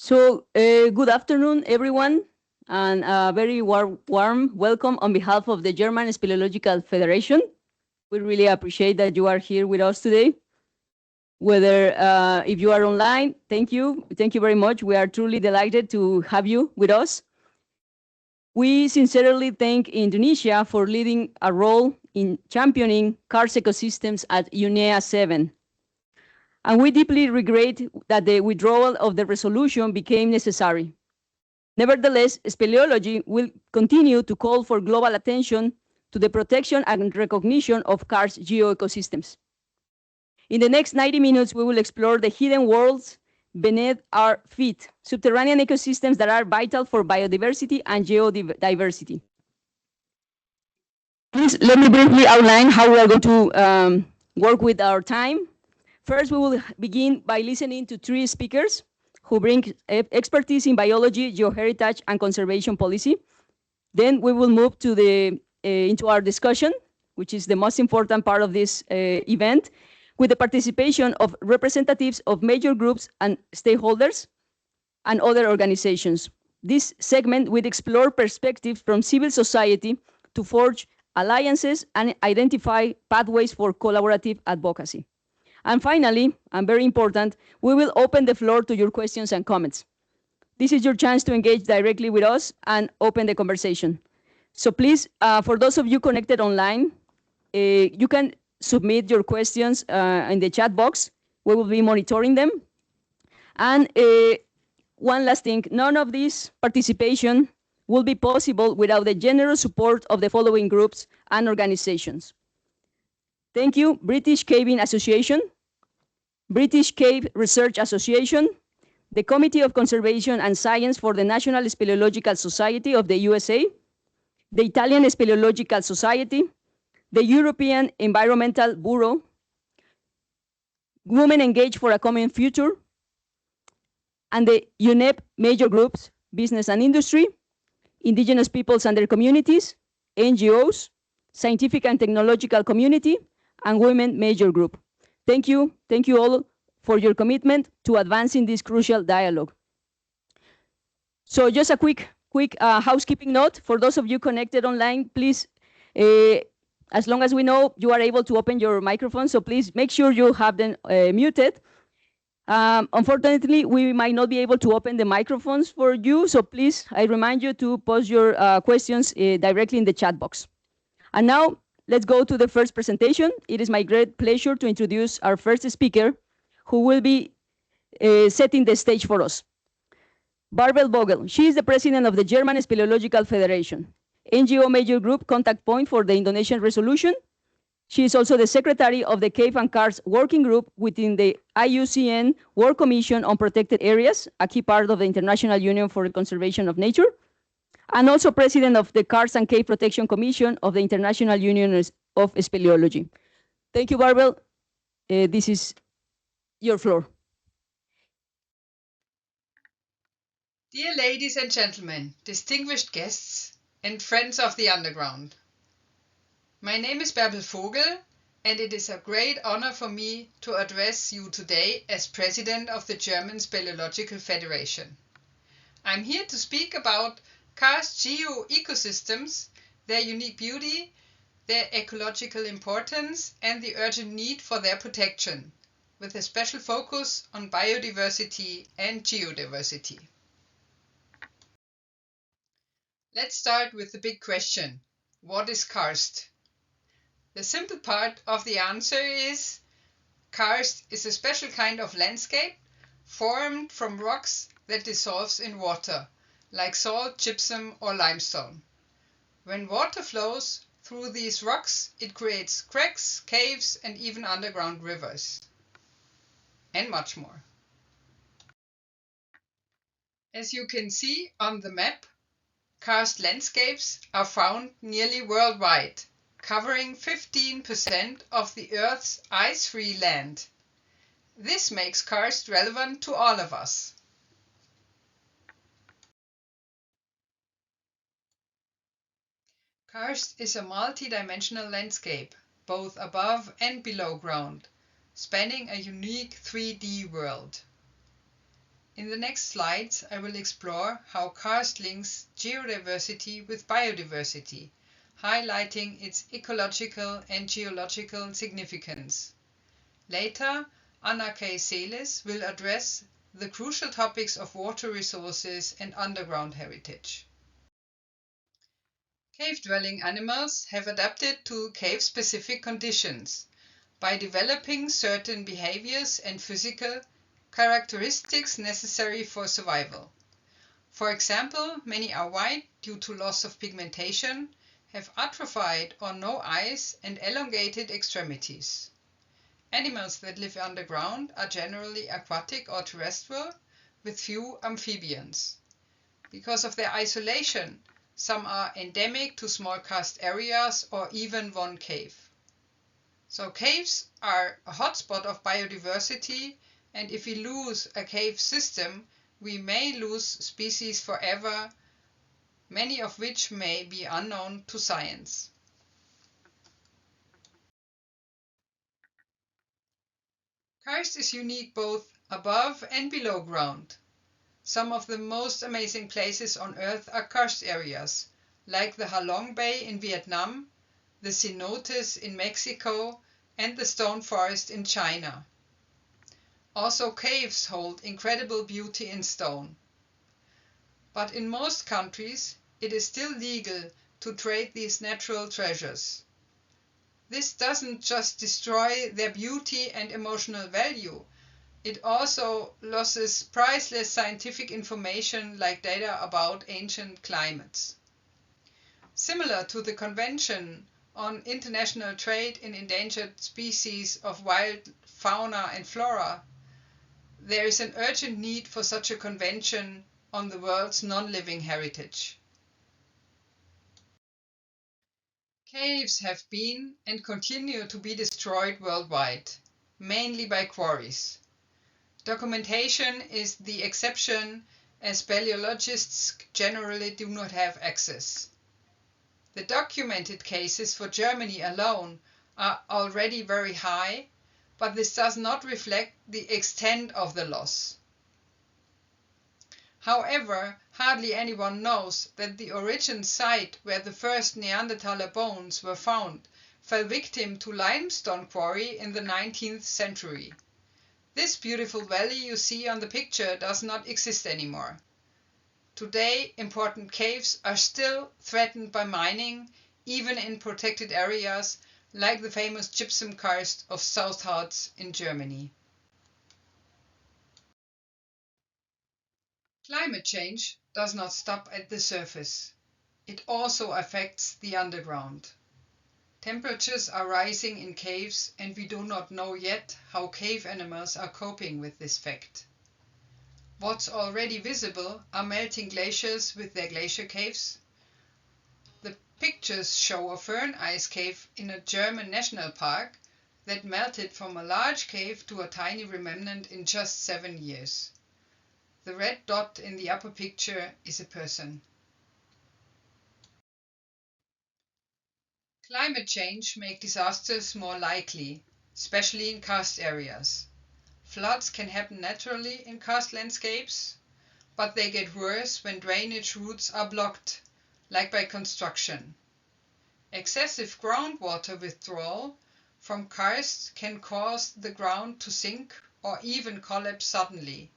Good afternoon, everyone, and a very warm welcome on behalf of the German Speleological Federation. We really appreciate that you are here with us today. Whether if you are online, thank you very much. We are truly delighted to have you with us. We sincerely thank Indonesia for leading a role in championing Karst Ecosystems at UNEA-7. And we deeply regret that the withdrawal of the resolution became necessary. Nevertheless, speleology will continue to call for global attention to the protection and recognition of Karst Geoecosystems. In the next 90 minutes, we will explore the hidden worlds beneath our feet, subterranean ecosystems that are vital for biodiversity and geodiversity. Please let me briefly outline how we are going to work with our time. First, we will begin by listening to three speakers who bring expertise in biology, geoheritage, and conservation policy. Then we will move to into our discussion, which is the most important part of this event, with the participation of representatives of major groups and stakeholders and other organizations. This segment will explore perspectives from civil society to forge alliances and identify pathways for collaborative advocacy. And finally, and very important, we will open the floor to your questions and comments. This is your chance to engage directly with us and open the conversation. So please, for those of you connected online, you can submit your questions in the chat box. We will be monitoring them. And one last thing, none of this participation will be possible without the generous support of the following groups and organizations. Thank you, British Caving Association, British Cave Research Association, the Committee of Conservation and Science for the National Speleological Society of the USA, the Italian Speleological Society, the European Environmental Bureau, Women Engaged for a Common Future, and the UNEP major groups, business and industry, indigenous peoples and their communities, NGOs, scientific and technological community, and women major group. Thank you all for your commitment to advancing this crucial dialogue. So just a quick housekeeping note for those of you connected online, please, as long as we know, you are able to open your microphone, so please make sure you have them muted. Unfortunately, we might not be able to open the microphones for you, so please, I remind you to post your questions directly in the chat box. And now, let's go to the first presentation. It is my great pleasure to introduce our first speaker, who will be setting the stage for us. Bärbel Vogel. She is the president of the German Speleological Federation, NGO major group contact point for the Indonesian resolution. She is also the secretary of the Cave and Karst Working Group within the IUCN World Commission on Protected Areas, a key part of the International Union for the Conservation of Nature, and also president of the Karst and Cave Protection Commission of the International Union of Speleology. Thank you, Bärbel. This is your floor. Dear ladies and gentlemen, distinguished guests, and friends of the underground. My name is Bärbel Vogel, and it is a great honor for me to address you today as president of the German Speleological Federation. I'm here to speak about Karst Geoecosystems, their unique beauty, their ecological importance, and the urgent need for their protection, with a special focus on biodiversity and geodiversity. Let's start with the big question. What is karst? The simple part of the answer is karst is a special kind of landscape formed from rocks that dissolves in water, like salt, gypsum or limestone. When water flows through these rocks, it creates cracks, caves and even underground rivers. And much more. As you can see on the map, karst landscapes are found nearly worldwide, covering 15% of the Earth's ice-free land. This makes karst relevant to all of us. Karst is a multi-dimensional landscape, both above and below ground, spanning a unique 3D world. In the next slides, I will explore how karst links geodiversity with biodiversity, highlighting its ecological and geological significance. Later, Anna K. Celis will address the crucial topics of water resources and underground heritage. Cave-dwelling animals have adapted to cave-specific conditions by developing certain behaviors and physical characteristics necessary for survival. For example, many are white due to loss of pigmentation, have atrophied or no eyes and elongated extremities. Animals that live underground are generally aquatic or terrestrial, with few amphibians. Because of their isolation, some are endemic to small karst areas or even one cave. So caves are a hotspot of biodiversity, and if we lose a cave system, we may lose species forever, many of which may be unknown to science. Karst is unique both above and below ground. Some of the most amazing places on Earth are karst areas, like the Halong Bay in Vietnam, the cenotes in Mexico, and the stone forest in China. Also, caves hold incredible beauty in stone. But in most countries, it is still legal to trade these natural treasures. This doesn't just destroy their beauty and emotional value, it also loses priceless scientific information like data about ancient climates. Similar to the Convention on International Trade in Endangered Species of Wild Fauna and Flora, there is an urgent need for such a convention on the world's non-living heritage. Caves have been and continue to be destroyed worldwide, mainly by quarries. Documentation is the exception, as speleologists generally do not have access. The documented cases for Germany alone are already very high, but this does not reflect the extent of the loss. However, hardly anyone knows that the origin site where the first Neanderthaler bones were found fell victim to limestone quarry in the 19th century. This beautiful valley you see on the picture does not exist anymore. Today, important caves are still threatened by mining, even in protected areas like the famous gypsum karst of Southharz in Germany. Climate change does not stop at the surface. It also affects the underground. Temperatures are rising in caves, and we do not know yet how cave animals are coping with this fact. What's already visible are melting glaciers with their glacier caves. The pictures show a fern ice cave in a German national park that melted from a large cave to a tiny remnant in just 7 years. The red dot in the upper picture is a person. Climate change makes disasters more likely, especially in karst areas. Floods can happen naturally in karst landscapes, but they get worse when drainage routes are blocked, like by construction. Excessive groundwater withdrawal from karst can cause the ground to sink or even collapse suddenly.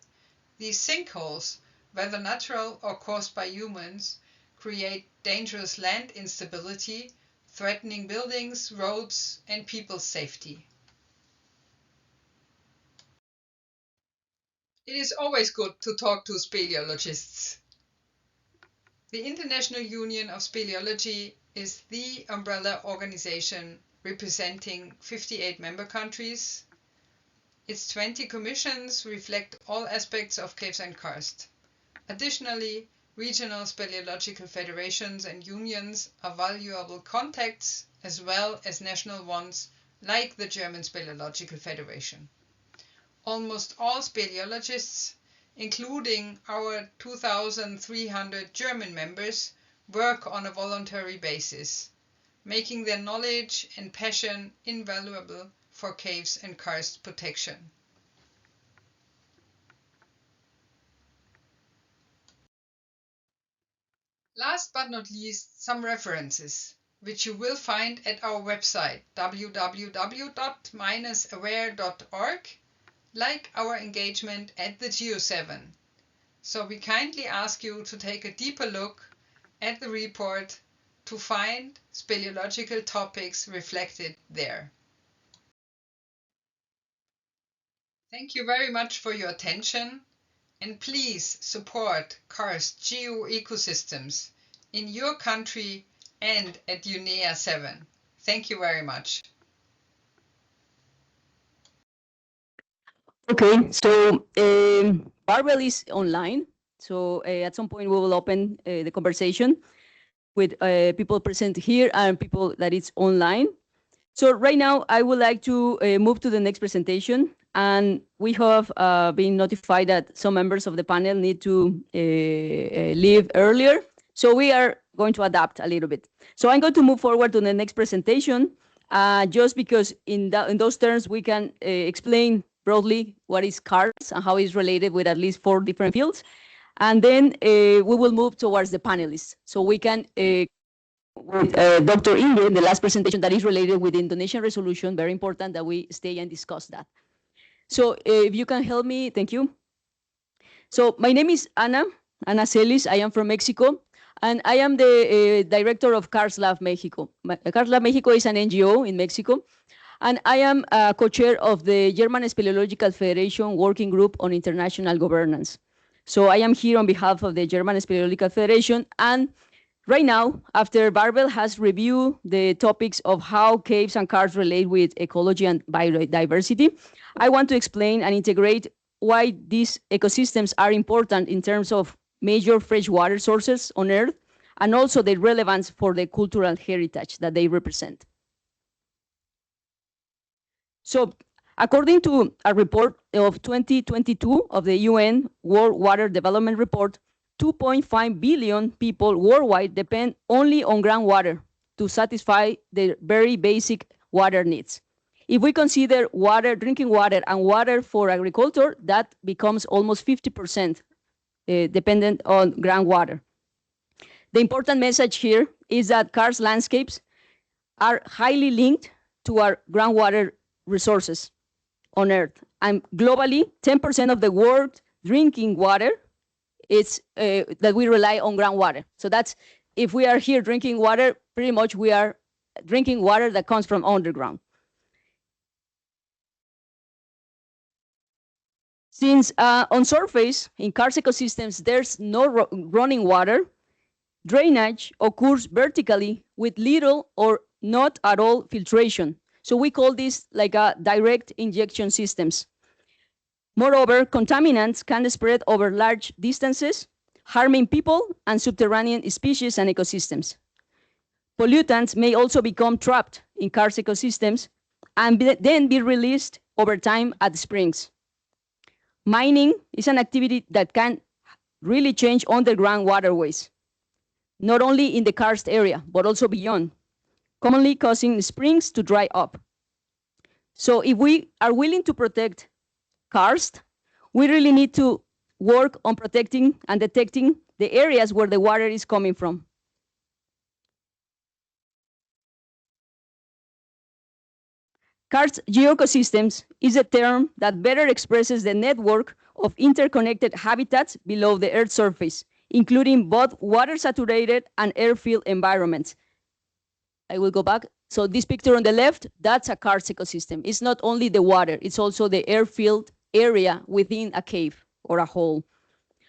These sinkholes, whether natural or caused by humans, create dangerous land instability, threatening buildings, roads, and people's safety. It is always good to talk to speleologists. The International Union of Speleology is the umbrella organization representing 58 member countries. Its 20 commissions reflect all aspects of caves and karst. Additionally, regional speleological federations and unions are valuable contacts as well as national ones like the German Speleological Federation. Almost all speleologists, including our 2,300 German members, work on a voluntary basis, making their knowledge and passion invaluable for caves and karst protection. Last but not least, some references, which you will find at our website www.aware.org, like our engagement at the Geo7. So we kindly ask you to take a deeper look at the report to find speleological topics reflected there. Thank you very much for your attention, and please support Karst Geoecosystems in your country and at UNEA-7. Thank you very much. Okay, so Bärbel is online. So at some point we will open the conversation with people present here and people that is online. So right now I would like to move to the next presentation. And we have been notified that some members of the panel need to leave earlier. So we are going to adapt a little bit. So I'm going to move forward to the next presentation, just because in those terms we can explain broadly what is Karst and how it's related with at least 4 different fields. And then we will move towards the panelists. So we can with Dr. Inge, the last presentation that is related with the Indonesian resolution, very important that we stay and discuss that. So if you can help me, thank you. So my name is Ana Celis. I am from Mexico, and I am the director of Karst Lab Mexico. Karst Lab Mexico is an NGO in Mexico, and I am co-chair of the German Speleological Federation Working Group on International Governance. So I am here on behalf of the German Speleological Federation, and right now, after Bärbel has reviewed the topics of how caves and karst relate with ecology and biodiversity, I want to explain and integrate why these ecosystems are important in terms of major freshwater sources on Earth, and also their relevance for the cultural heritage that they represent. So, according to a report of 2022 of the UN World Water Development Report, 2.5 billion people worldwide depend only on groundwater to satisfy their very basic water needs. If we consider water, drinking water, and water for agriculture, that becomes almost 50% dependent on groundwater. The important message here is that karst landscapes are highly linked to our groundwater resources on Earth. And globally, 10% of the world drinking water is that we rely on groundwater. So that's, if we are here drinking water, pretty much we are drinking water that comes from underground. Since on surface, in karst ecosystems, there's no running water, drainage occurs vertically with little or not at all filtration. So we call this like a direct injection systems. Moreover, contaminants can spread over large distances, harming people and subterranean species and ecosystems. Pollutants may also become trapped in karst ecosystems and then be released over time at springs. Mining is an activity that can really change underground waterways, not only in the karst area, but also beyond, commonly causing springs to dry up. So if we are willing to protect karst, we really need to work on protecting and detecting the areas where the water is coming from. Karst Geoecosystems is a term that better expresses the network of interconnected habitats below the Earth's surface, including both water-saturated and air-filled environments. I will go back. So this picture on the left, that's a karst ecosystem. It's not only the water, it's also the air-filled area within a cave or a hole.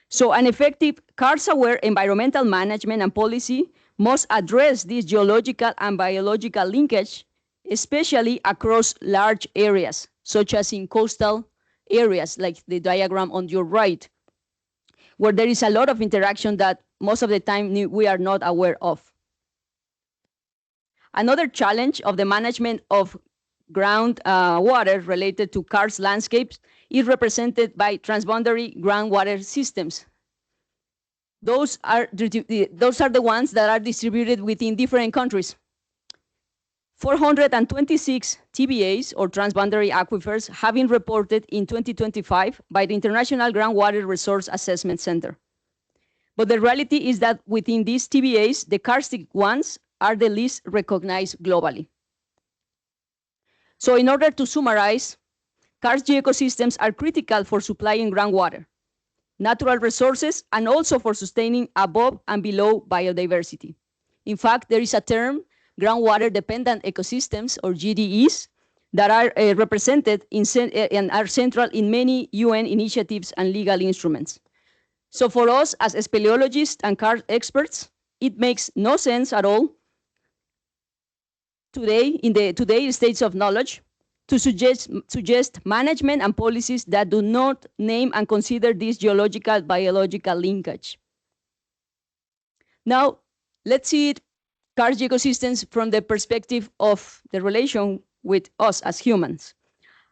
So an effective Karst-Aware environmental management and policy must address this geological and biological linkage, especially across large areas, such as in coastal areas, like the diagram on your right, where there is a lot of interaction that most of the time we are not aware of. Another challenge of the management of groundwater related to karst landscapes is represented by transboundary groundwater systems. Those are the ones that are distributed within different countries. 426 TBAs, or transboundary aquifers, have been reported in 2025 by the International Groundwater Resource Assessment Center. But the reality is that within these TBAs, the karstic ones are the least recognized globally. So in order to summarize, Karst Geoecosystems are critical for supplying groundwater, natural resources, and also for sustaining above and below biodiversity. In fact, there is a term, groundwater dependent ecosystems, or GDEs, that are represented and are central in many UN initiatives and legal instruments. So for us as speleologists and karst experts, it makes no sense at all today, in the today's states of knowledge, to suggest management and policies that do not name and consider this geological biological linkage. Now, let's see it, Karst ecosystems, from the perspective of the relation with us as humans.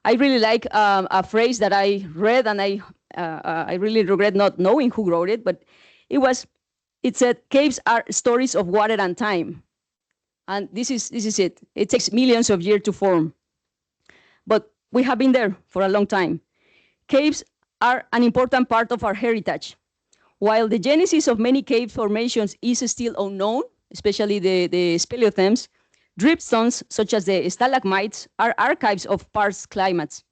I really like a phrase that I read, and I really regret not knowing who wrote it, but it said, caves are stories of water and time. And this is it. It takes millions of years to form. But we have been there for a long time. Caves are an important part of our heritage. While the genesis of many cave formations is still unknown, especially the speleothems, dripstones, such as the stalagmites, are archives of past climates.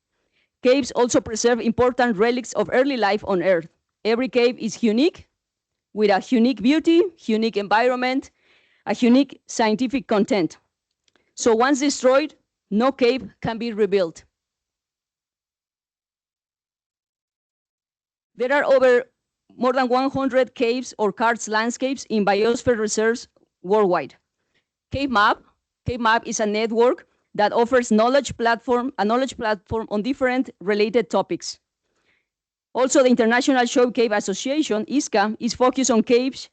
Caves also preserve important relics of early life on Earth. Every cave is unique, with a unique beauty, unique environment, a unique scientific content. So once destroyed, no cave can be rebuilt. There are more than 100 caves or karst landscapes in biosphere reserves worldwide. Cave Map is a network that offers a knowledge platform on different related topics. Also, the International Shore Cave Association, ISCA, is focused on caves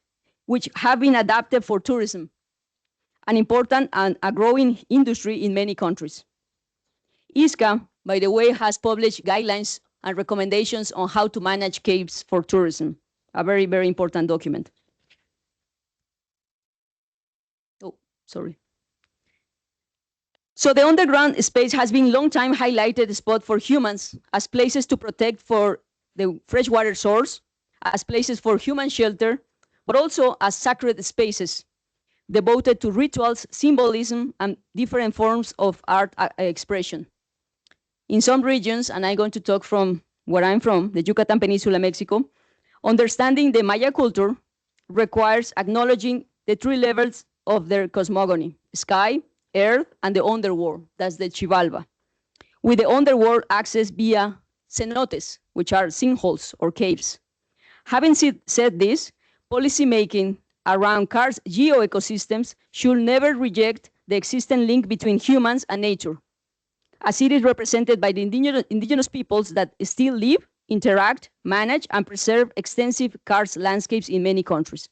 which have been adapted for tourism, an important and a growing industry in many countries. ISCA, by the way, has published guidelines and recommendations on how to manage caves for tourism, a very, very important document. Oh, sorry. So the underground space has been a long time highlighted spot for humans as places to protect for the freshwater source, as places for human shelter, but also as sacred spaces devoted to rituals, symbolism, and different forms of art expression. In some regions, and I'm going to talk from where I'm from, the Yucatan Peninsula, Mexico, understanding the Maya culture requires acknowledging the three levels of their cosmogony: sky, earth, and the underworld. That's the Chivalba. With the underworld access via cenotes, which are sinkholes or caves. Having said this, policymaking around Karst Geoecosystems should never reject the existing link between humans and nature, as it is represented by the indigenous peoples that still live, interact, manage, and preserve extensive karst landscapes in many countries.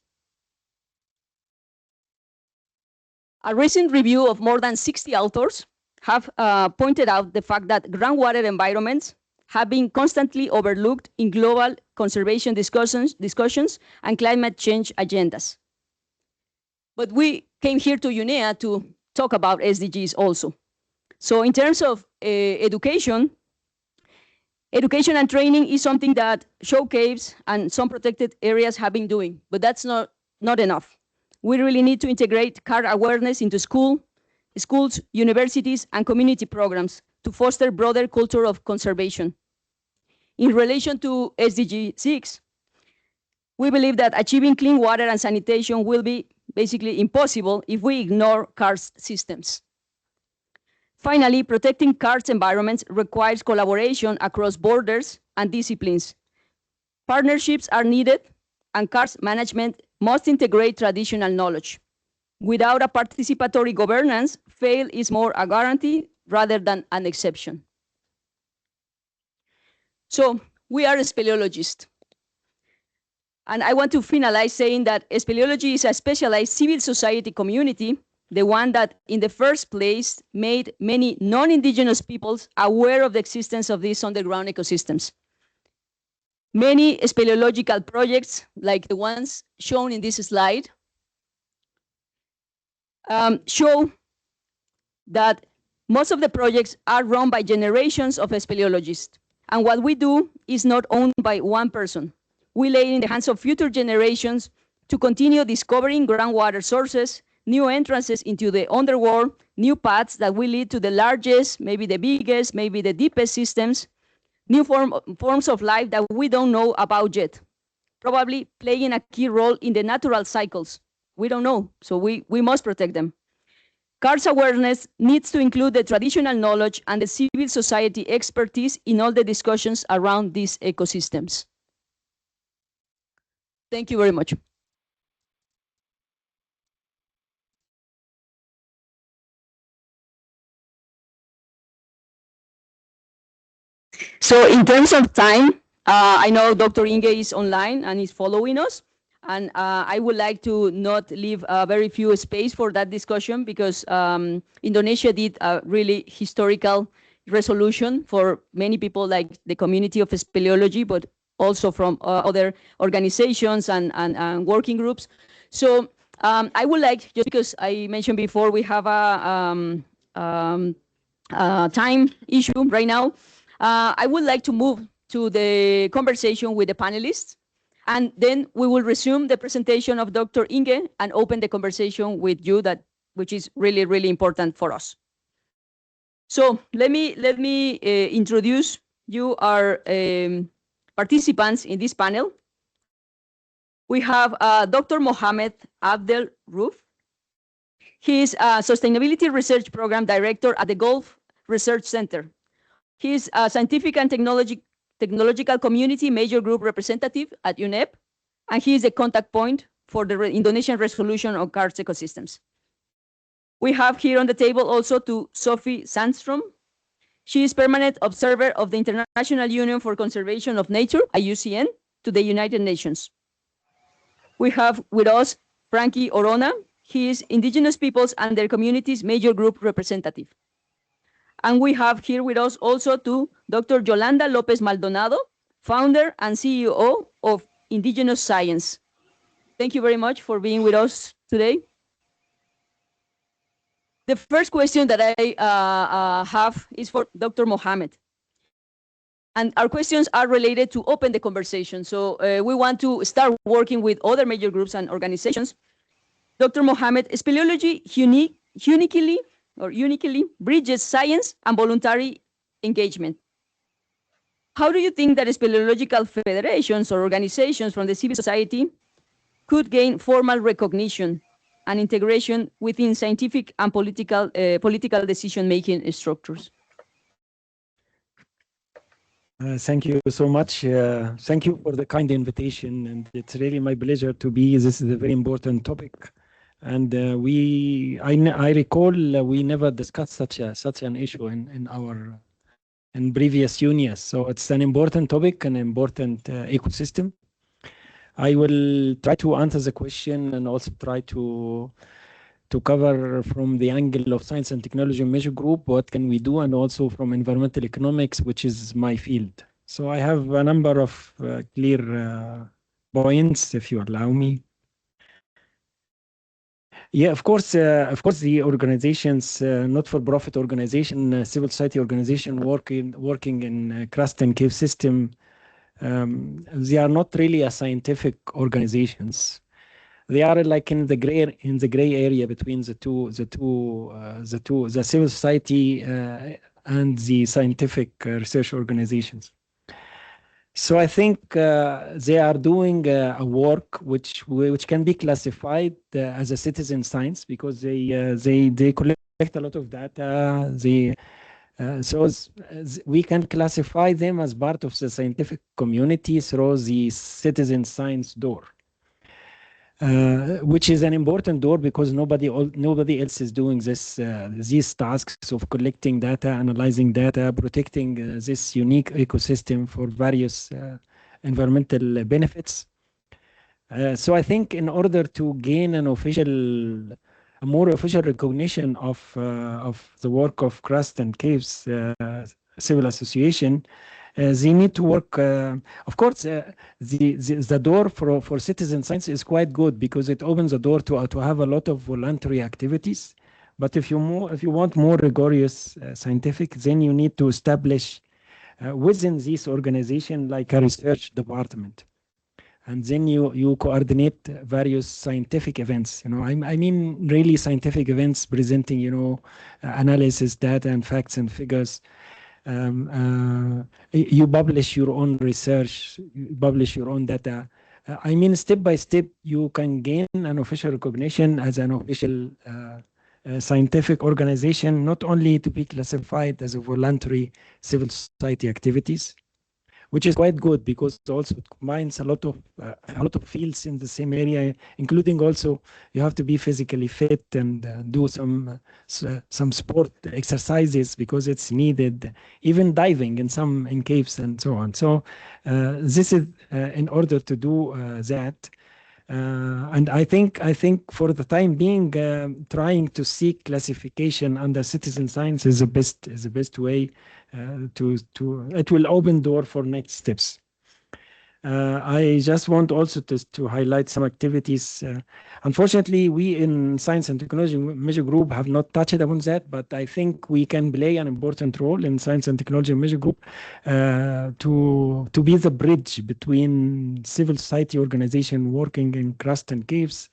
A recent review of more than 60 authors have pointed out the fact that groundwater environments have been constantly overlooked in global conservation discussions and climate change agendas. But we came here to UNEA to talk about SDGs also. So in terms of education and training is something that show caves and some protected areas have been doing, but that's not enough. We really need to integrate karst awareness into schools, universities, and community programs to foster broader culture of conservation. In relation to SDG 6, we believe that achieving clean water and sanitation will be basically impossible if we ignore karst systems. Finally, protecting karst environments requires collaboration across borders and disciplines. Partnerships are needed, and karst management must integrate traditional knowledge. Without a participatory governance, fail is more a guarantee rather than an exception. So we are speleologists. And I want to finalize saying that speleology is a specialized civil society community, the one that in the first place made many non-indigenous peoples aware of the existence of these underground ecosystems. Many speleological projects, like the ones shown in this slide, show that most of the projects are run by generations of speleologists. And what we do is not owned by one person. we lay in the hands of future generations to continue discovering groundwater sources, new entrances into the underworld, new paths that will lead to the largest, maybe the biggest, maybe the deepest systems, new forms of life that we don't know about yet, probably playing a key role in the natural cycles. We don't know, so we must protect them. Karst awareness needs to include the traditional knowledge and the civil society expertise in all the discussions around these ecosystems. Thank you very much. So in terms of time, I know Dr. Inge is online and is following us. And I would like to not leave very few space for that discussion because Indonesia did a really historical resolution for many people like the community of speleology, but also from other organizations and working groups. So I would like, just because I mentioned before, we have a time issue right now, I would like to move to the conversation with the panelists. And then we will resume the presentation of Dr. Inge and open the conversation with you, which is really, really important for us. So let me introduce you, our participants in this panel. We have Dr. Mohamed Abdel Rouf. He is a Sustainability Research Program Director at the Gulf Research Center. He is a Scientific and Technological Community Major Group Representative at UNEP, and he is the contact point for the Indonesian resolution of Karst Ecosystems. We have here on the table also to Sophie Sandstrom. She is permanent observer of the International Union for Conservation of Nature, IUCN, to the United Nations. We have with us Frankie Orona. He is Indigenous Peoples and their Communities Major Group Representative. And we have here with us also to Dr. Yolanda Lopez Maldonado, founder and CEO of Indigenous Science. Thank you very much for being with us today. The first question that I have is for Dr. Mohamed. And our questions are related to open the conversation. So we want to start working with other major groups and organizations. Dr. Mohamed, speleology uniquely bridges science and voluntary engagement. How do you think that speleological federations or organizations from the civil society could gain formal recognition and integration within scientific and political decision-making structures? Thank you so much. Thank you for the kind invitation, and it's really my pleasure to be. This is a very important topic. And I recall we never discussed such an issue in previous UNEAs. So it's an important topic, an important ecosystem. I will try to answer the question and also try to cover from the angle of science and technology measure group, what can we do, and also from environmental economics, which is my field. So I have a number of clear points, if you allow me. Yeah, of course, the organizations, not-for-profit organization, civil society organization working in Karst and cave system, they are not really a scientific organizations. They are like in the gray area between the civil society and the scientific research organizations. So I think they are doing a work which can be classified as a citizen science because they collect a lot of data. So we can classify them as part of the scientific community through the citizen science door, which is an important door because nobody else is doing these tasks of collecting data, analyzing data, protecting this unique ecosystem for various environmental benefits. So I think in order to gain a more official recognition of the work of Karst and Caves Civil Association, they need to work. Of course, the door for citizen science is quite good because it opens the door to have a lot of voluntary activities. But if you want more rigorous scientific, then you need to establish within this organization like a research department. and then you coordinate various scientific events. I mean really scientific events presenting analysis, data, and facts and figures. You publish your own research, you publish your own data. I mean, step by step, you can gain an official recognition as an official scientific organization, not only to be classified as a voluntary civil society activities, which is quite good because also it combines a lot of fields in the same area, including also you have to be physically fit and do some sport exercises because it's needed, even diving in caves and so on. So this is in order to do that. And I think for the time being, trying to seek classification under citizen science is the best way it will open door for next steps. I just want also to highlight some activities. Unfortunately, we in Science and Technology Measure Group have not touched upon that, but I think we can play an important role in Science and Technology Measure Group to be the bridge between civil society organization working in crust and caves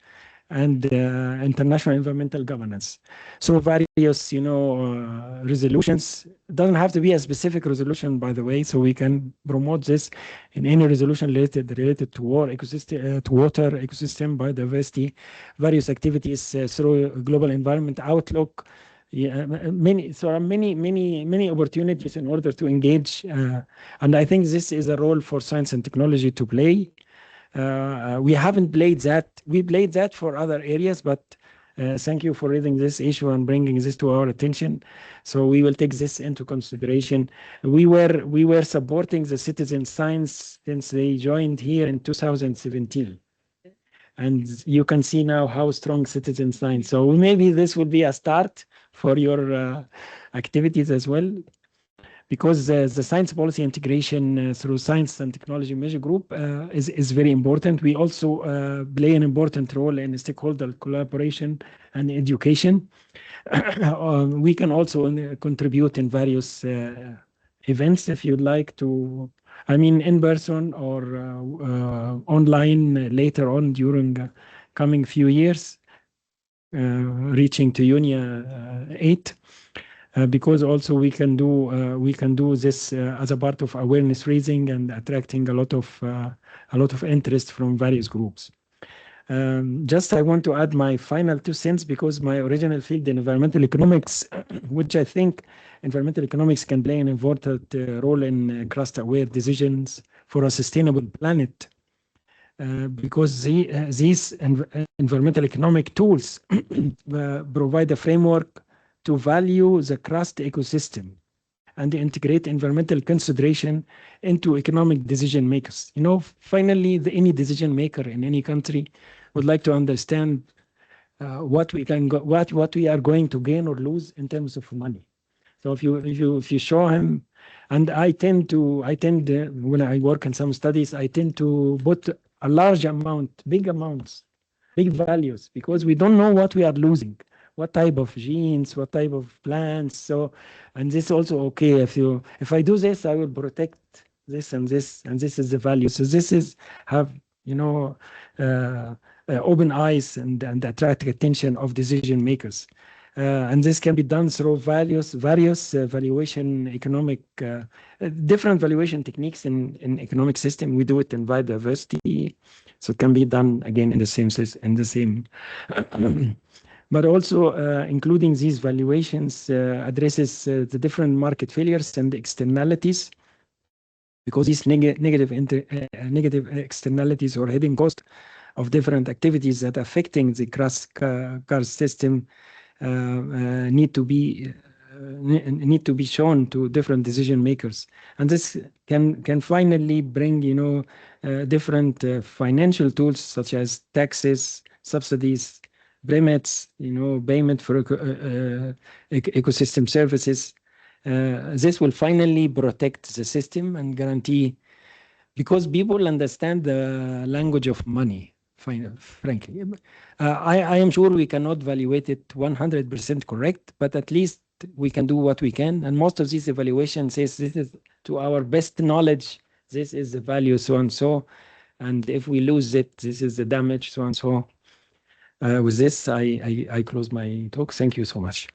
and international environmental governance. So various, resolutions. It doesn't have to be a specific resolution, by the way, so we can promote this in any resolution related to water ecosystem, biodiversity, various activities through global environment outlook. Yeah, many opportunities in order to engage, and I think this is a role for science and technology to play. We haven't played that. We played that for other areas, but thank you for raising this issue and bringing this to our attention. So we will take this into consideration. We were supporting the citizen science since they joined here in 2017. And you can see now how strong citizen science. So maybe this will be a start for your activities as well. Because the science policy integration through Science and Technology Measure Group is very important. We also play an important role in stakeholder collaboration and education. We can also contribute in various events if you'd like to, I mean, in person or online later on during coming few years, reaching to UNEA-7. Because also we can do this as a part of awareness raising and attracting a lot of interest from various groups. Just I want to add my final 2 cents because my original field in environmental economics, which I think environmental economics can play an important role in Karst-Aware decisions for a sustainable planet. Because these environmental economic tools provide a framework to value the Karst ecosystem and integrate environmental consideration into economic decision makers. Finally, any decision maker in any country would like to understand what we are going to gain or lose in terms of money. So if you show him, and I tend when I work in some studies, I tend to put a large amount, big amounts, big values, because we don't know what we are losing. What type of genes, what type of plants. So, and this also okay. If I do this, I will protect this and this, and this is the value. So this is have open eyes and attract attention of decision makers. And this can be done through various valuation different valuation techniques in economic system. We do it in biodiversity, so it can be done again in the same. But also including these valuations addresses the different market failures and externalities, because these negative externalities or hidden cost of different activities that are affecting the Karst system need to be shown to different decision makers, and this can finally bring different financial tools such as taxes, subsidies, payments, payment for ecosystem services. This will finally protect the system and guarantee, because people understand the language of money, frankly. I am sure we cannot evaluate it 100% correct, but at least we can do what we can. And most of these evaluations says this is to our best knowledge, this is the value, so and so. And if we lose it, this is the damage, so and so. With this, I close my talk. Thank you so much.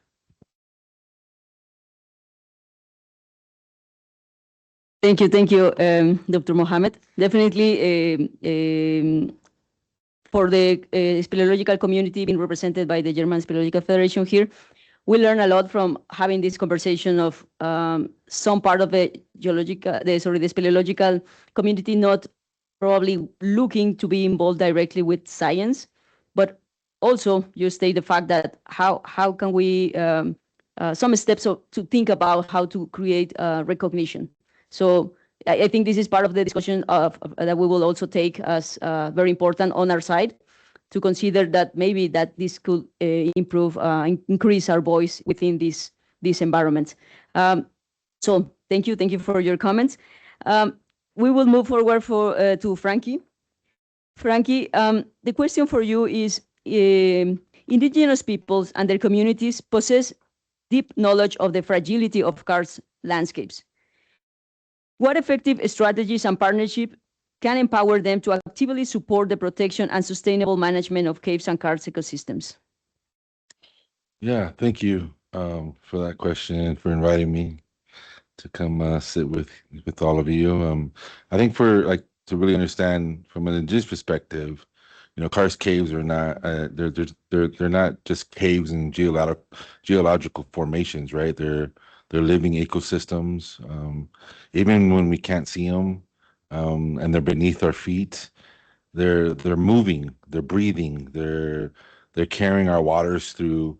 Thank you, Dr. Mohammed. Definitely, for the speleological community being represented by the German Speleological Federation here, we learn a lot from having this conversation of some part of the speleological community not probably looking to be involved directly with science, but also you state the fact that how can we some steps to think about how to create recognition. So I think this is part of the discussion that we will also take as very important on our side, to consider that maybe that this could improve, increase our voice within this environment. So thank you for your comments. We will move forward to Frankie. Frankie, the question for you is, indigenous peoples and their communities possess deep knowledge of the fragility of karst landscapes. What effective strategies and partnership can empower them to actively support the protection and sustainable management of caves and karst ecosystems? Yeah, thank you for that question and for inviting me to come sit with all of you. I think to really understand from an indigenous perspective, karst caves are not they're not just caves and geological formations, right? They're living ecosystems. Even when we can't see them, and they're beneath our feet, they're moving, they're breathing, they're carrying our waters through,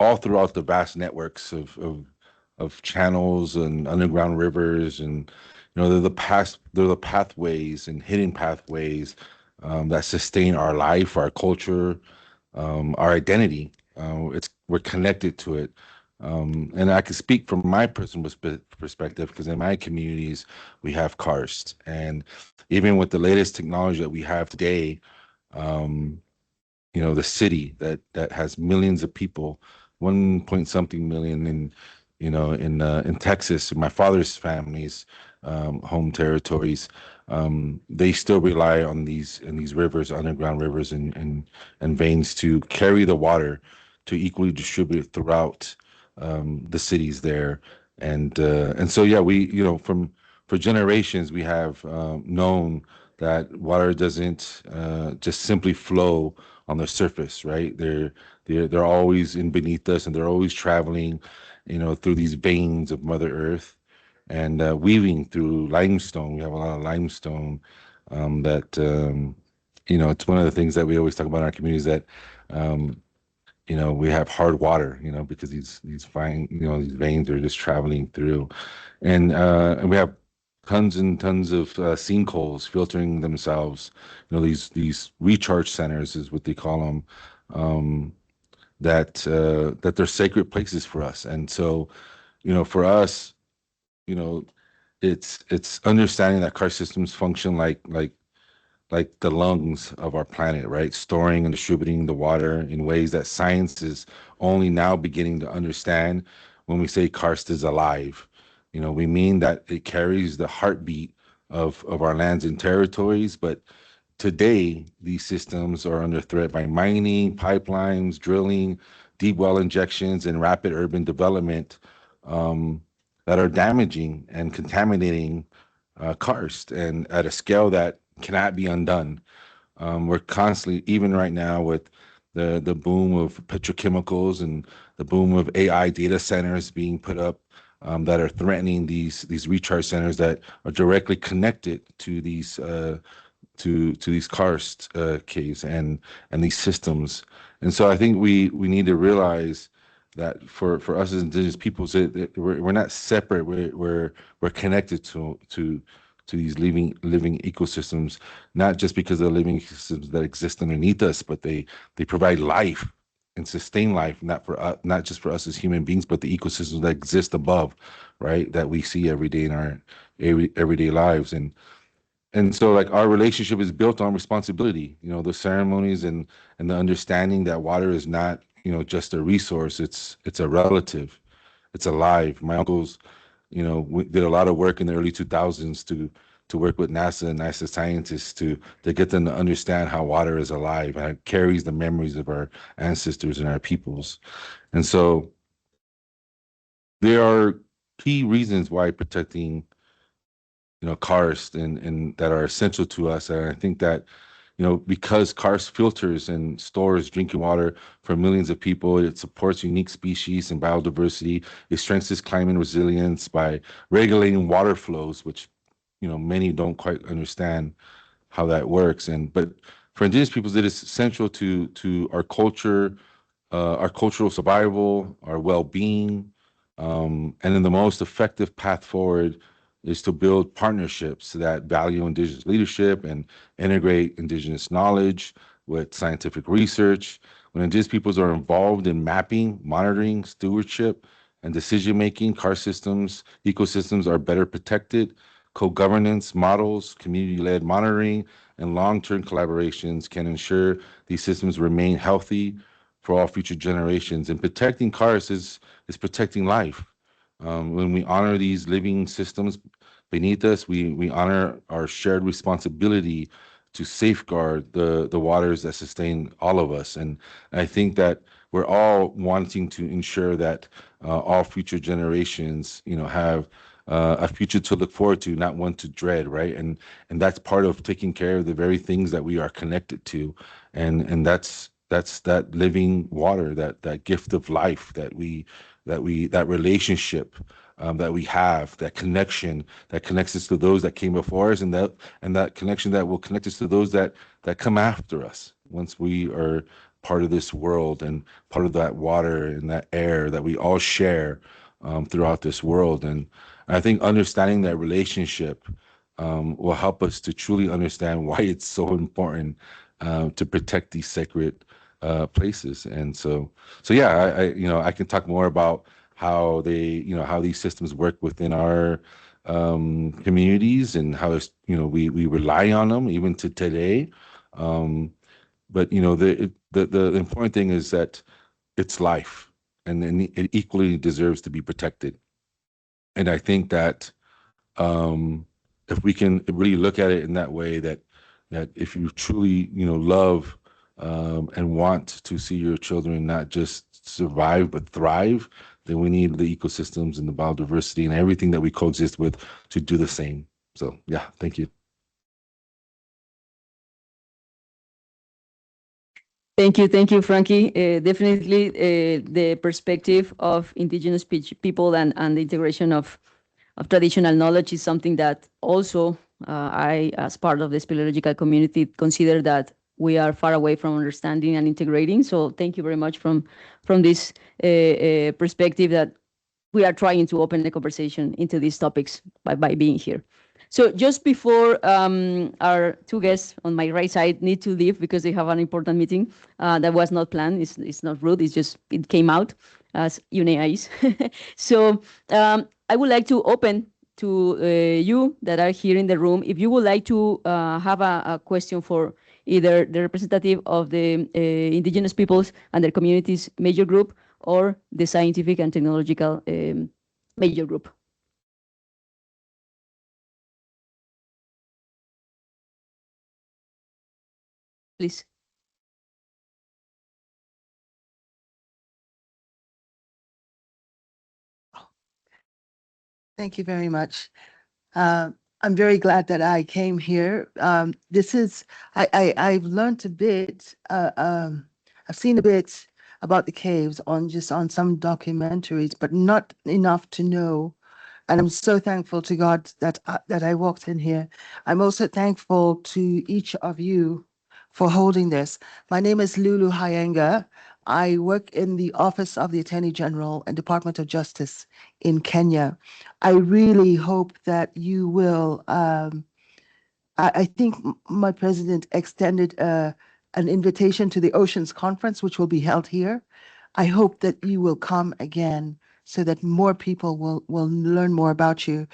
all throughout the vast networks of channels and underground rivers, and they're the pathways and hidden pathways that sustain our life, our culture, our identity. We're connected to it. And I can speak from my personal perspective, because in my communities we have karst, and even with the latest technology that we have today, the city that has millions of people, 1 point something million in Texas, in my father's family's home territories, they still rely on these rivers, underground rivers and veins, to carry the water to equally distribute it throughout the cities there. And so, yeah, for generations we have known that water doesn't just simply flow on the surface, right? They're always in beneath us, and they're always traveling, through these veins of Mother Earth, and weaving through limestone. We have a lot of limestone that it's one of the things that we always talk about in our communities, that we have hard water, because these fine, these veins are just traveling through, and we have tons and tons of sinkholes filtering themselves. These recharge centers is what they call them. That they're sacred places for us, and so, for us, it's understanding that karst systems function like the lungs of our planet, right? Storing and distributing the water in ways that science is only now beginning to understand. When we say karst is alive, we mean that it carries the heartbeat of our lands and territories. But today, these systems are under threat by mining, pipelines, drilling, deep well injections, and rapid urban development that are damaging and contaminating karst, and at a scale that cannot be undone. We're constantly, even right now, with the boom of petrochemicals and the boom of AI data centers being put up, that are threatening these recharge centers that are directly connected to these karst caves and these systems. And so I think we need to realize that for us as indigenous peoples, we're not separate. We're connected to these living ecosystems, not just because of the living ecosystems that exist underneath us, but they provide life and sustain life, not just for us as human beings, but the ecosystems that exist above, right? That we see every day in our everyday lives. And so, like, our relationship is built on responsibility, the ceremonies and the understanding that water is not, just a resource. It's a relative. It's alive. My uncles, did a lot of work in the early 2000s to work with NASA scientists to get them to understand how water is alive and it carries the memories of our ancestors and our peoples. And so there are key reasons why protecting, karst and that are essential to us. And I think that, because karst filters and stores drinking water for millions of people, it supports unique species and biodiversity. It strengthens climate resilience by regulating water flows, which, many don't quite understand how that works. But for indigenous peoples, it is central to our cultural survival, our well-being, and then the most effective path forward is to build partnerships that value indigenous leadership and integrate indigenous knowledge with scientific research. When indigenous peoples are involved in mapping, monitoring, stewardship, and decision-making, karst ecosystems are better protected. Co-governance models, community-led monitoring, and long-term collaborations can ensure these systems remain healthy for all future generations. And protecting karst is protecting life. When we honor these living systems beneath us, we honor our shared responsibility to safeguard the waters that sustain all of us. And I think that we're all wanting to ensure that all future generations, have a future to look forward to, not one to dread, right? And that's part of taking care of the very things that we are connected to, and that's that living water, that gift of life that relationship that we have, that connection that connects us to those that came before us, and that connection that will connect us to those that come after us once we are part of this world and part of that water and that air that we all share throughout this world. And I think understanding that relationship will help us to truly understand why it's so important to protect these sacred places. And so yeah, I can talk more about how how these systems work within our communities and how we rely on them even to today. But the important thing is that it's life, and then it equally deserves to be protected. And I think that if we can really look at it in that way, that if you truly love and want to see your children not just survive but thrive, then we need the ecosystems and the biodiversity and everything that we coexist with to do the same. So yeah, thank you. Thank you, Frankie. Definitely, the perspective of indigenous people and the integration of traditional knowledge is something that also I, as part of the speleological community, consider that we are far away from understanding and integrating. So thank you very much from this perspective that we are trying to open the conversation into these topics by being here. So just before our two guests on my right side need to leave because they have an important meeting that was not planned. It's not rude. It's just it came out as UNEA is. So I would like to open to you that are here in the room. If you would like to have a question for either the representative of the indigenous peoples and their communities major group or the scientific and technological major group. Please. Thank you very much. I'm very glad that I came here. I've learned a bit. I've seen a bit about the caves on some documentaries, but not enough to know. And I'm so thankful to God that I walked in here. I'm also thankful to each of you for holding this. My name is Lulu Hayenga. I work in the Office of the Attorney General and Department of Justice in Kenya. I really hope that you will. I think my president extended an invitation to the Oceans Conference, which will be held here. I hope that you will come again so that more people will learn more about you.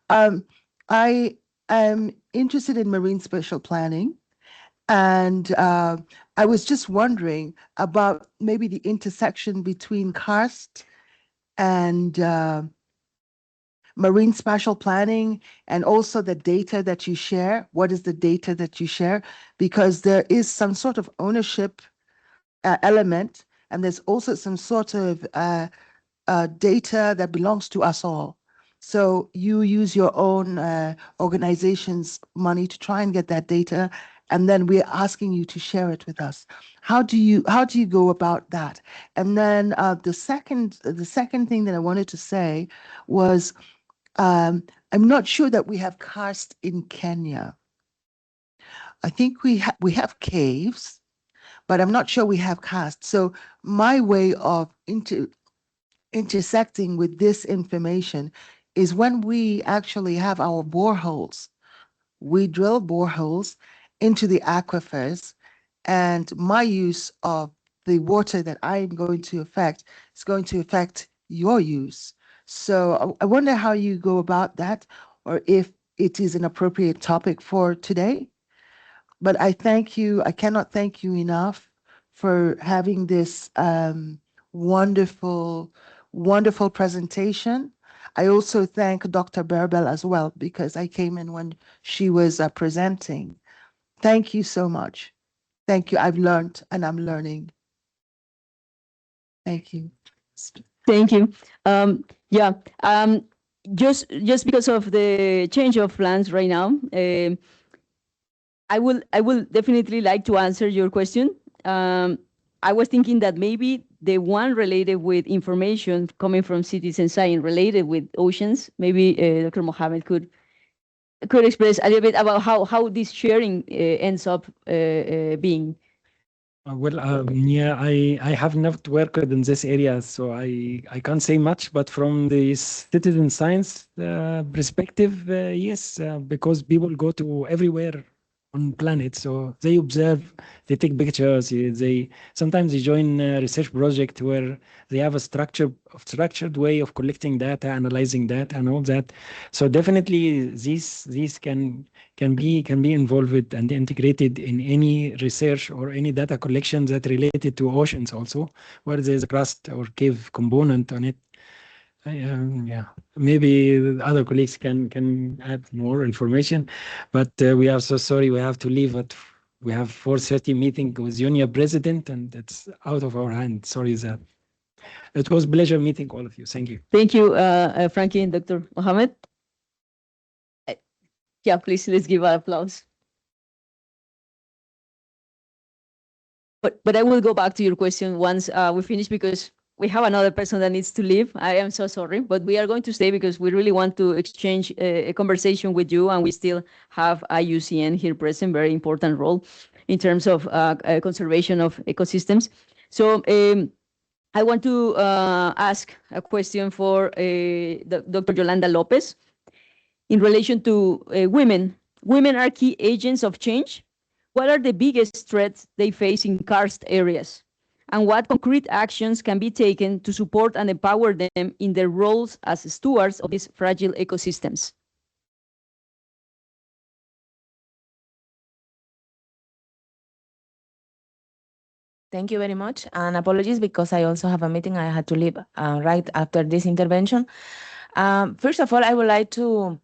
I am interested in marine spatial planning, and I was just wondering about maybe the intersection between karst and marine spatial planning, and also the data that you share. What is the data that you share? Because there is some sort of ownership element, and there's also some sort of data that belongs to us all. So you use your own organization's money to try and get that data, and then we're asking you to share it with us. How do you go about that? And then the second thing that I wanted to say was, I'm not sure that we have karst in Kenya. I think we have caves, but I'm not sure we have karst. So my way of intersecting with this information is when we actually have our boreholes. We drill boreholes into the aquifers, and my use of the water that I'm going to affect is going to affect your use. So I wonder how you go about that, or if it is an appropriate topic for today. But I thank you. I cannot thank you enough for having this wonderful, wonderful presentation. I also thank Dr. Bärbel as well, because I came in when she was presenting. Thank you so much. Thank you. I've learned and I'm learning. Thank you. Thank you. Yeah, just because of the change of plans right now, I will definitely like to answer your question. I was thinking that maybe the one related with information coming from citizen science related with oceans, maybe Dr. Mohammed could express a little bit about how this sharing ends up being. Yeah, I have not worked in this area, so I can't say much. But from the citizen science perspective, yes, because people go to everywhere on planet, so they observe, they take pictures, they sometimes they join a research project where they have a structured way of collecting data, analyzing data, and all that. So definitely these can be involved and integrated in any research or any data collection that related to oceans also, where there's a crust or cave component on it. Yeah, maybe the other colleagues can add more information, but we are so sorry we have to leave we have 4:30 meeting with UNEA president, and it's out of our hand. Sorry that. It was a pleasure meeting all of you. Thank you. Thank you, Frankie and Dr. Mohammed. Yeah, please, let's give an applause. But I will go back to your question once we finish, because we have another person that needs to leave. I am so sorry, but we are going to stay because we really want to exchange a conversation with you, and we still have IUCN here present, very important role in terms of conservation of ecosystems. So I want to ask a question for Dr. Yolanda Lopez in relation to women. Women are key agents of change. What are the biggest threats they face in karst areas? And what concrete actions can be taken to support and empower them in their roles as stewards of these fragile ecosystems? Thank you very much, and apologies because I also have a meeting. I had to leave right after this intervention. First of all, I would like to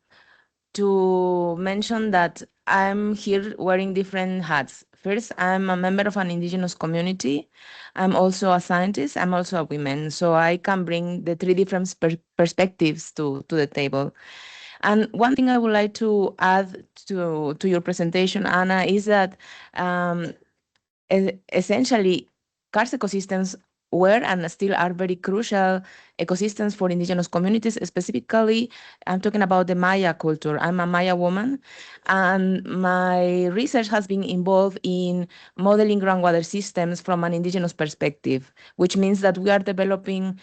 mention that I'm here wearing different hats. First, I'm a member of an indigenous community. I'm also a scientist. I'm also a woman. So I can bring the three different perspectives to the table. And one thing I would like to add to your presentation, Anna, is that essentially karst ecosystems were and still are very crucial ecosystems for indigenous communities. Specifically, I'm talking about the Maya culture. I'm a Maya woman, and my research has been involved in modeling groundwater systems from an indigenous perspective, which means that we are developing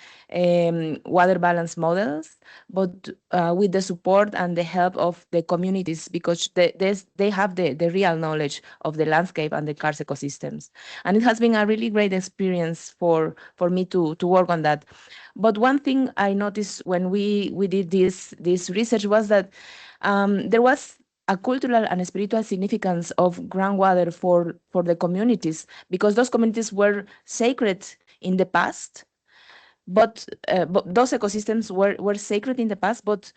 water balance models, but with the support and the help of the communities, because they have the real knowledge of the landscape and the karst ecosystems. And it has been a really great experience for me to work on that. But one thing I noticed when we did this research was that there was a cultural and spiritual significance of groundwater for the communities, because those communities were sacred in the past, but those ecosystems were sacred in the past, but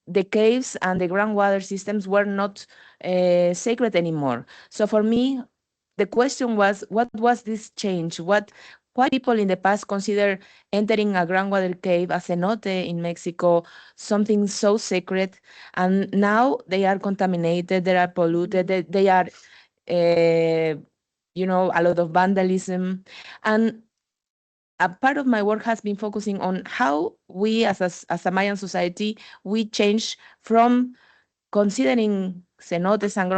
the caves and the groundwater systems were not sacred anymore. So for me, the question was, what was this change? Why people in the past consider entering a groundwater cave, a cenote in Mexico, something so sacred, and now they are contaminated, they are polluted, they are, a lot of vandalism. And a part of my work has been focusing on how we as a Mayan society, we change from considering cenotes and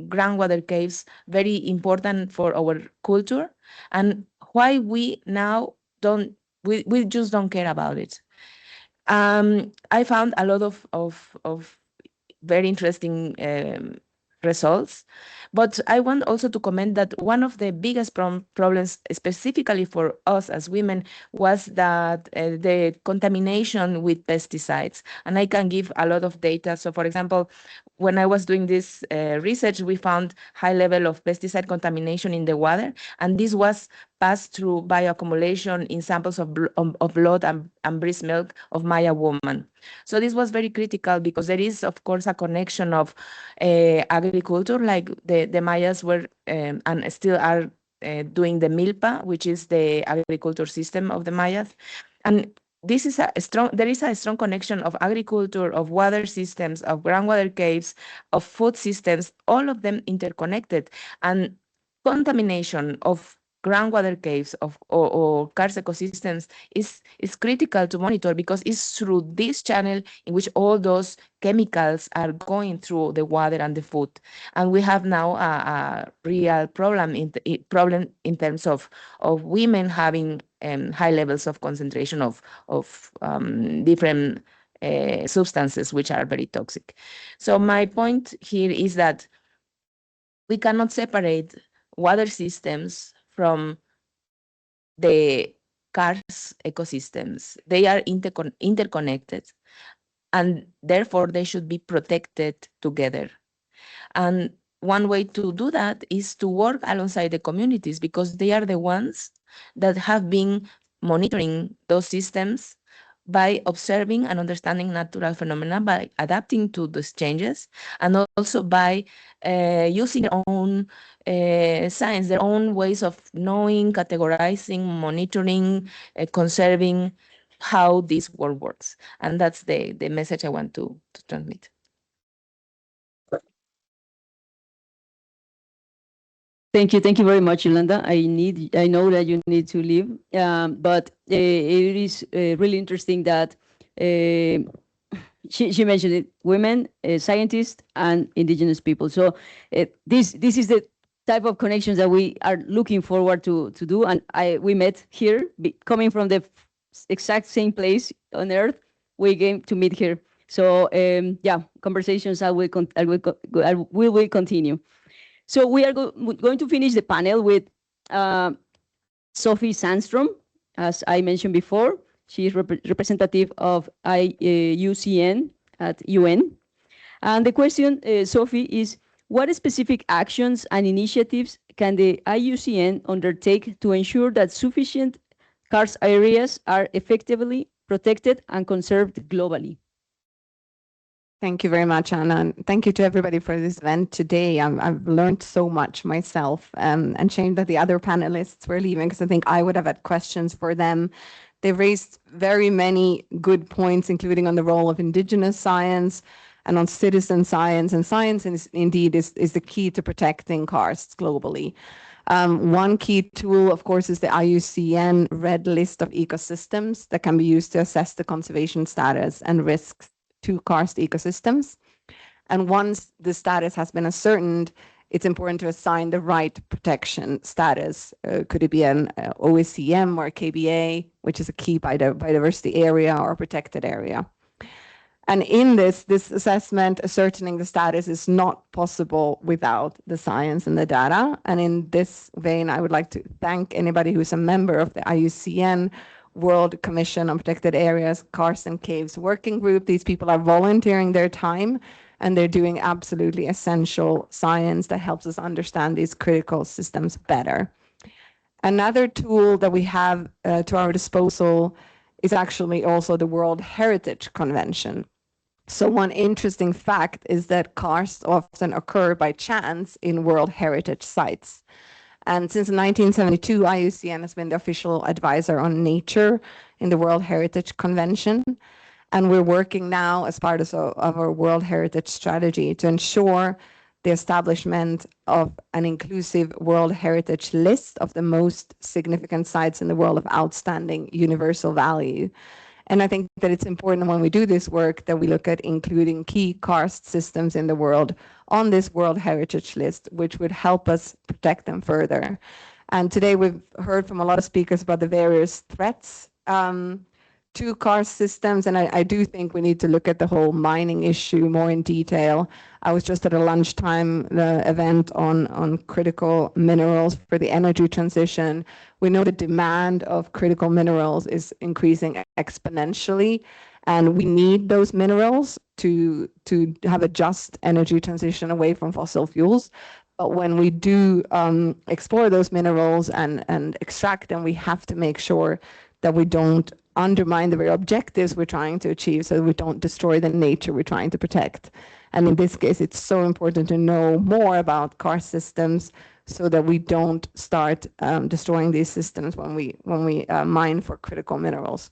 groundwater caves very important for our culture, and why we now we just don't care about it. I found a lot of very interesting results. But I want also to comment that one of the biggest problems, specifically for us as women, was that the contamination with pesticides. And I can give a lot of data. So, for example, when I was doing this research, we found high level of pesticide contamination in the water, and this was passed through bioaccumulation in samples of blood and breast milk of Maya women. So this was very critical because there is, of course, a connection of agriculture, like the Mayas were and still are doing the milpa, which is the agriculture system of the Mayas. And this is there is a strong connection of agriculture, of water systems, of groundwater caves, of food systems, all of them interconnected. And contamination of groundwater caves or Karst ecosystems is critical to monitor, because it's through this channel in which all those chemicals are going through the water and the food. And we have now a real problem in terms of women having high levels of concentration of different substances which are very toxic. So my point here is that we cannot separate water systems from the Karst ecosystems. They are interconnected, and therefore they should be protected together. And one way to do that is to work alongside the communities, because they are the ones that have been monitoring those systems by observing and understanding natural phenomena, by adapting to those changes, and also by using their own science, their own ways of knowing, categorizing, monitoring, conserving how this world works. And that's the message I want to transmit. Thank you very much, Yolanda. I know that you need to leave, but it is really interesting that she mentioned it: women, scientists, and indigenous people. So this is the type of connections that we are looking forward to do. And we met here, coming from the exact same place on Earth. We came to meet here. So yeah, conversations will continue. So we are going to finish the panel with Sophie Sandstrom, as I mentioned before. She is representative of IUCN at UN. And the question, Sophie, is what specific actions and initiatives can the IUCN undertake to ensure that sufficient karst areas are effectively protected and conserved globally? Thank you very much, Anna. And thank you to everybody for this event today. I've learned so much myself, and shame that the other panelists were leaving, because I think I would have had questions for them. They raised very many good points, including on the role of indigenous science and on citizen science. And science is the key to protecting karsts globally. One key tool, of course, is the IUCN Red List of ecosystems that can be used to assess the conservation status and risks to karst ecosystems. And once the status has been ascertained, it's important to assign the right protection status. Could it be an OSCM or KBA, which is a key biodiversity area or protected area? And in this assessment, ascertaining the status is not possible without the science and the data. And in this vein, I would like to thank anybody who's a member of the IUCN World Commission on Protected Areas, Karst and Caves Working Group. These people are volunteering their time, and they're doing absolutely essential science that helps us understand these critical systems better. Another tool that we have to our disposal is actually also the World Heritage Convention. So one interesting fact is that karsts often occur by chance in World Heritage Sites. And since 1972, IUCN has been the official advisor on nature in the World Heritage Convention. And we're working now as part of our World Heritage Strategy to ensure the establishment of an inclusive World Heritage list of the most significant sites in the world of outstanding universal value. And I think that it's important when we do this work that we look at including key karst systems in the world on this World Heritage List, which would help us protect them further. And today we've heard from a lot of speakers about the various threats to karst systems, and I do think we need to look at the whole mining issue more in detail. I was just at a lunchtime event on critical minerals for the energy transition. We know the demand of critical minerals is increasing exponentially, and we need those minerals to have a just energy transition away from fossil fuels. But when we do explore those minerals and extract them, we have to make sure that we don't undermine the very objectives we're trying to achieve, so that we don't destroy the nature we're trying to protect. And in this case, it's so important to know more about karst systems so that we don't start destroying these systems when we mine for critical minerals.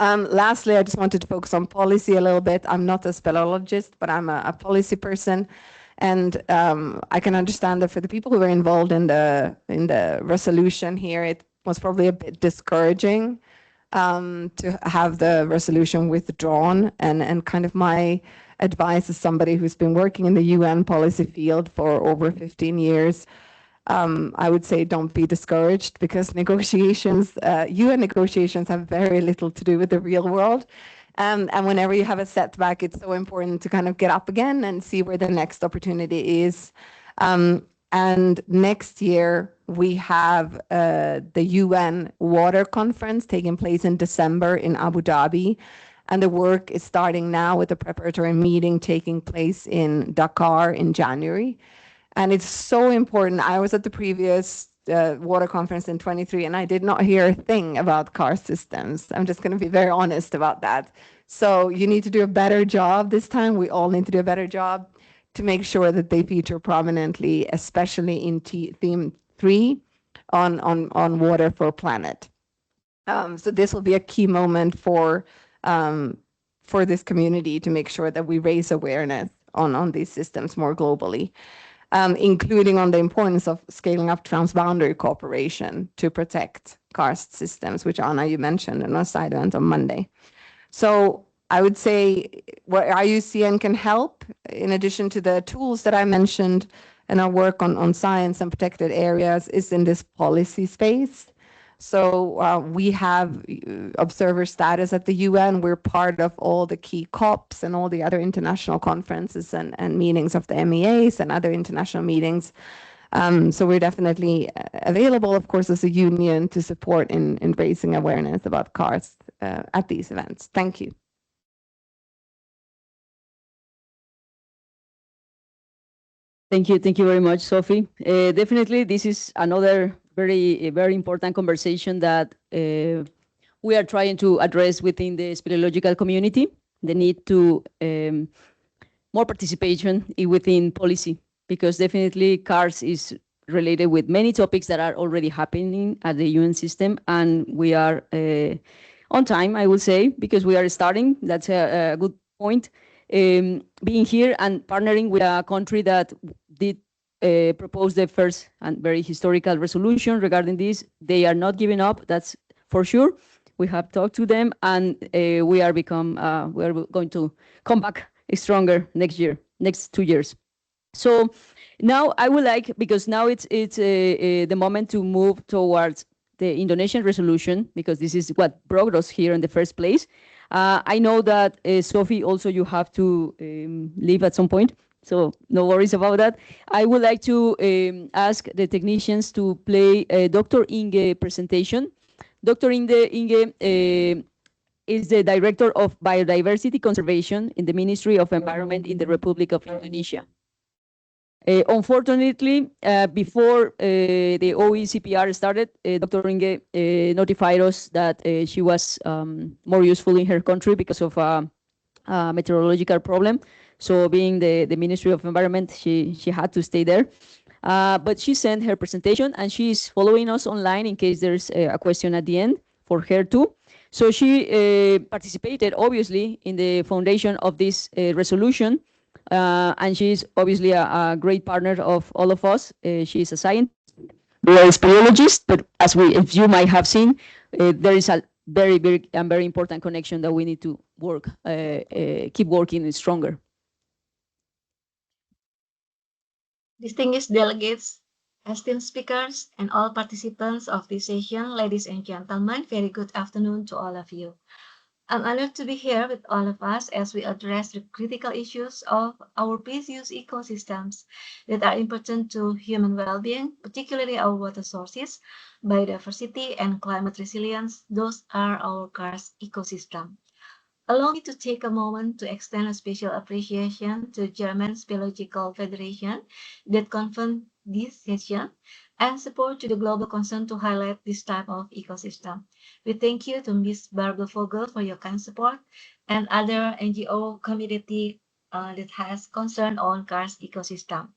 Lastly, I just wanted to focus on policy a little bit. I'm not a speleologist, but I'm a policy person. And I can understand that for the people who were involved in the resolution here, it was probably a bit discouraging to have the resolution withdrawn. And kind of my advice as somebody who's been working in the UN policy field for over 15 years, I would say don't be discouraged, because negotiations, UN negotiations have very little to do with the real world. And whenever you have a setback, it's so important to kind of get up again and see where the next opportunity is. And next year, we have the UN Water Conference taking place in December in Abu Dhabi. And the work is starting now with a preparatory meeting taking place in Dakar in January. And it's so important. I was at the previous water conference in 23, and I did not hear a thing about karst systems. I'm just going to be very honest about that. So you need to do a better job this time. We all need to do a better job to make sure that they feature prominently, especially in theme 3 on water for planet. So this will be a key moment for this community to make sure that we raise awareness on these systems more globally. Including on the importance of scaling up transboundary cooperation to protect karst systems, which Anna, you mentioned in our side event on Monday. So I would say where IUCN can help, in addition to the tools that I mentioned in our work on science and protected areas, is in this policy space. So we have observer status at the UN. We're part of all the key COPs and all the other international conferences and meetings of the MEAs and other international meetings. So we're definitely available, of course, as a union to support in raising awareness about karst at these events. Thank you. Thank you very much, Sophie. Definitely, this is another very important conversation that we are trying to address within the speleological community, the need to more participation within policy, because definitely karst is related with many topics that are already happening at the UN system, and we are on time, I would say, because we are starting. That's a good point. Being here and partnering with a country that did propose the first and very historical resolution regarding this. They are not giving up, that's for sure. We have talked to them, and we are going to come back stronger next 2 years. So now I would like, because now it's the moment to move towards the Indonesian resolution, because this is what brought us here in the first place. I know that, Sophie, also you have to leave at some point, so no worries about that. I would like to ask the technicians to play Dr. Inge presentation. Dr. Inge is the Director of Biodiversity Conservation in the Ministry of Environment in the Republic of Indonesia. Unfortunately, before the OECPR started, Dr. Inge notified us that she was more useful in her country because of meteorological problem. So being the Ministry of Environment, she had to stay there. But she sent her presentation and she's following us online in case there's a question at the end for her too. So she participated obviously in the foundation of this resolution. And she's obviously a great partner of all of us. She's a scientist, we are speleologists, but as you might have seen, there is a very important connection that we need to keep working stronger. Distinguished delegates, esteemed speakers, and all participants of this session, ladies and gentlemen, very good afternoon to all of you. I'm honored to be here with all of us as we address the critical issues of our precious ecosystems that are important to human well-being, particularly our water sources, biodiversity, and climate resilience. Those are our Karst ecosystem. Allow me to take a moment to extend a special appreciation to German Speleological Federation that confirmed this session and support to the global concern to highlight this type of ecosystem. We thank you to Ms. Bärbel Vogel for your kind support and other NGO community that has concern on Karst ecosystem.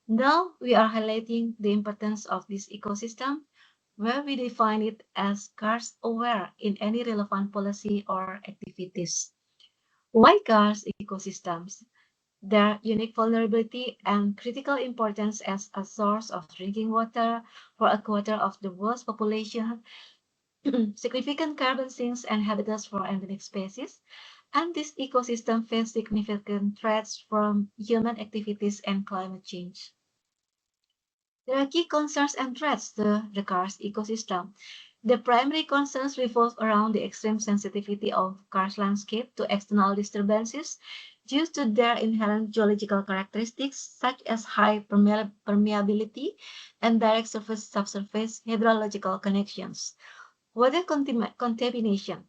Now we are highlighting the importance of this ecosystem where we define it as Karst-Aware in any relevant policy or activities. Why Karst ecosystems? Their unique vulnerability and critical importance as a source of drinking water for a quarter of the world's population, significant carbon sinks and habitats for endemic species, and this ecosystem face significant threats from human activities and climate change. There are key concerns and threats to the Karst ecosystem. The primary concerns revolve around the extreme sensitivity of Karst landscape to external disturbances due to their inherent geological characteristics such as high permeability and direct surface-subsurface hydrological connections. Water contamination.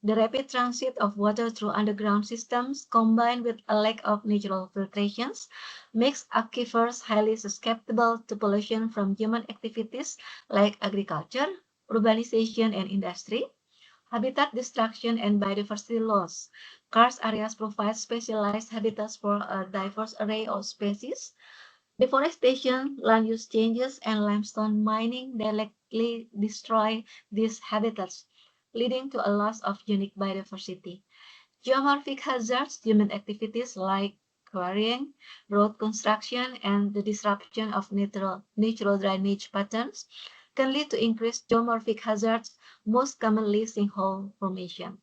The rapid transit of water through underground systems combined with a lack of natural filtrations makes aquifers highly susceptible to pollution from human activities like agriculture, urbanization, and industry. Habitat destruction and biodiversity loss. Karst areas provide specialized habitats for a diverse array of species. Deforestation, land use changes, and limestone mining directly destroy these habitats, leading to a loss of unique biodiversity. Geomorphic hazards, human activities like quarrying, road construction, and the disruption of natural drainage patterns can lead to increased geomorphic hazards, most commonly sinkhole formation.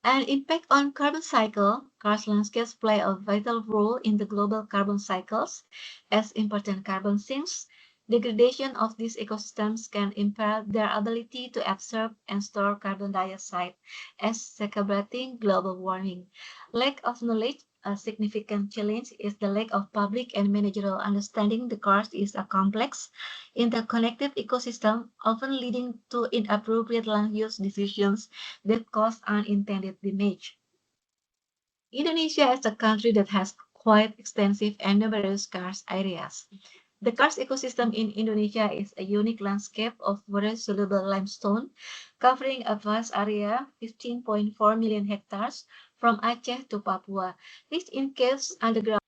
An impact on carbon cycle, Karst landscapes play a vital role in the global carbon cycles as important carbon sinks. Degradation of these ecosystems can impair their ability to absorb and store carbon dioxide, exacerbating global warming. Lack of knowledge. A significant challenge is the lack of public and managerial understanding. The Karst is a complex, interconnected ecosystem, often leading to inappropriate land use decisions that cause unintended damage. Indonesia is a country that has quite extensive and numerous karst areas. The karst ecosystem in Indonesia is a unique landscape of water-soluble limestone, covering a vast area, 15.4 million hectares, from Aceh to Papua, rich in caves, underground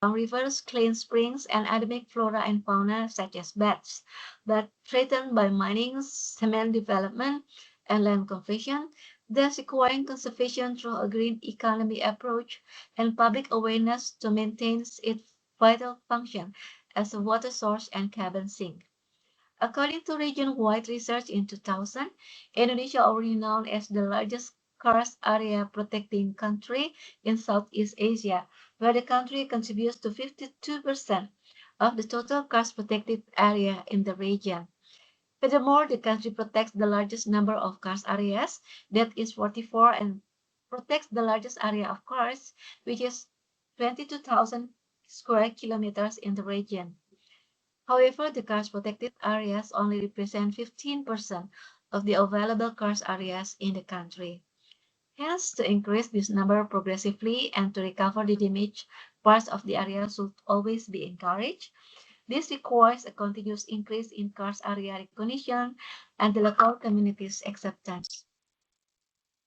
rivers, clean springs, and endemic flora and fauna such as bats, but threatened by mining, cement development, and land conversion, thus requiring conservation through a green economy approach and public awareness to maintain its vital function as a water source and carbon sink. According to region-wide research in 2000, Indonesia, already known as the largest karst area protecting country in Southeast Asia, where the country contributes to 52% of the total karst protected area in the region. Furthermore, the country protects the largest number of karst areas, that is 44, and protects the largest area of karst, which is 22,000 square kilometers in the region. However, the karst protected areas only represent 15% of the available karst areas in the country. Hence, to increase this number progressively and to recover the damaged parts of the area should always be encouraged. This requires a continuous increase in karst area recognition and the local community's acceptance.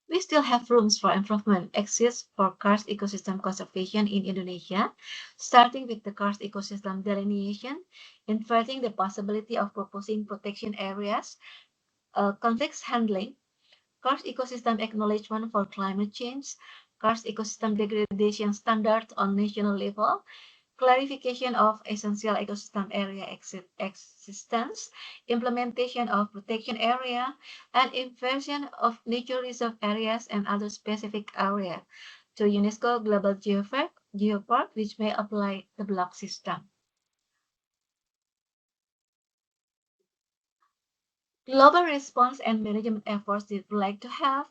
We still have rooms for improvement exists for karst ecosystem conservation in Indonesia, starting with the karst ecosystem delineation, inverting the possibility of proposing protection areas, conflicts handling, karst ecosystem acknowledgement for climate change, karst ecosystem degradation standards on national level, clarification of essential ecosystem area existence, implementation of protection area, and inversion of nature reserve areas and other specific areas to UNESCO Global Geopark, which may apply the block system. Global response and management efforts we would like to have.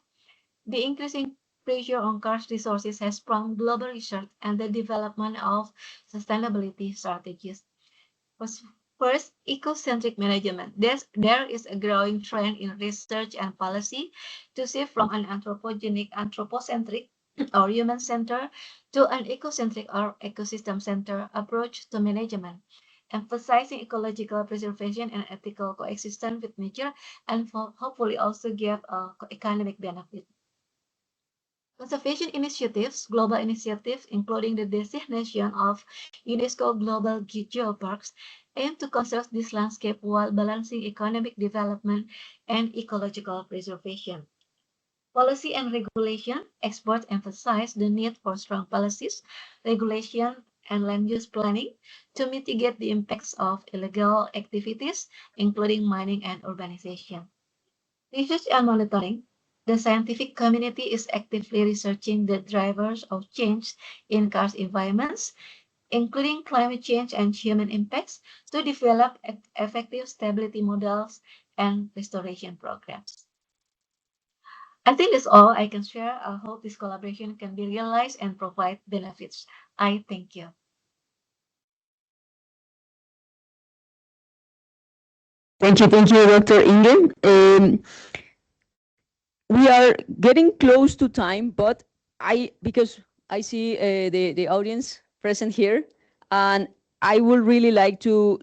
The increasing pressure on karst resources has prompted global research and the development of sustainability strategies. First, ecocentric management. There is a growing trend in research and policy to shift from an anthropocentric or human-centered to an ecocentric or ecosystem-centered approach to management, emphasizing ecological preservation and ethical coexistence with nature, and hopefully also give economic benefit. Conservation initiatives, global initiatives, including the designation of UNESCO Global Geoparks, aim to conserve this landscape while balancing economic development and ecological preservation. Policy and regulation, experts emphasize the need for strong policies, regulation, and land use planning to mitigate the impacts of illegal activities, including mining and urbanization. Research and monitoring. The scientific community is actively researching the drivers of change in karst environments, including climate change and human impacts, to develop effective stability models and restoration programs. I think that's all I can share. I hope this collaboration can be realized and provide benefits. I thank you. Thank you, Dr. Inge. We are getting close to time, but because I see the audience present here, and I would really like to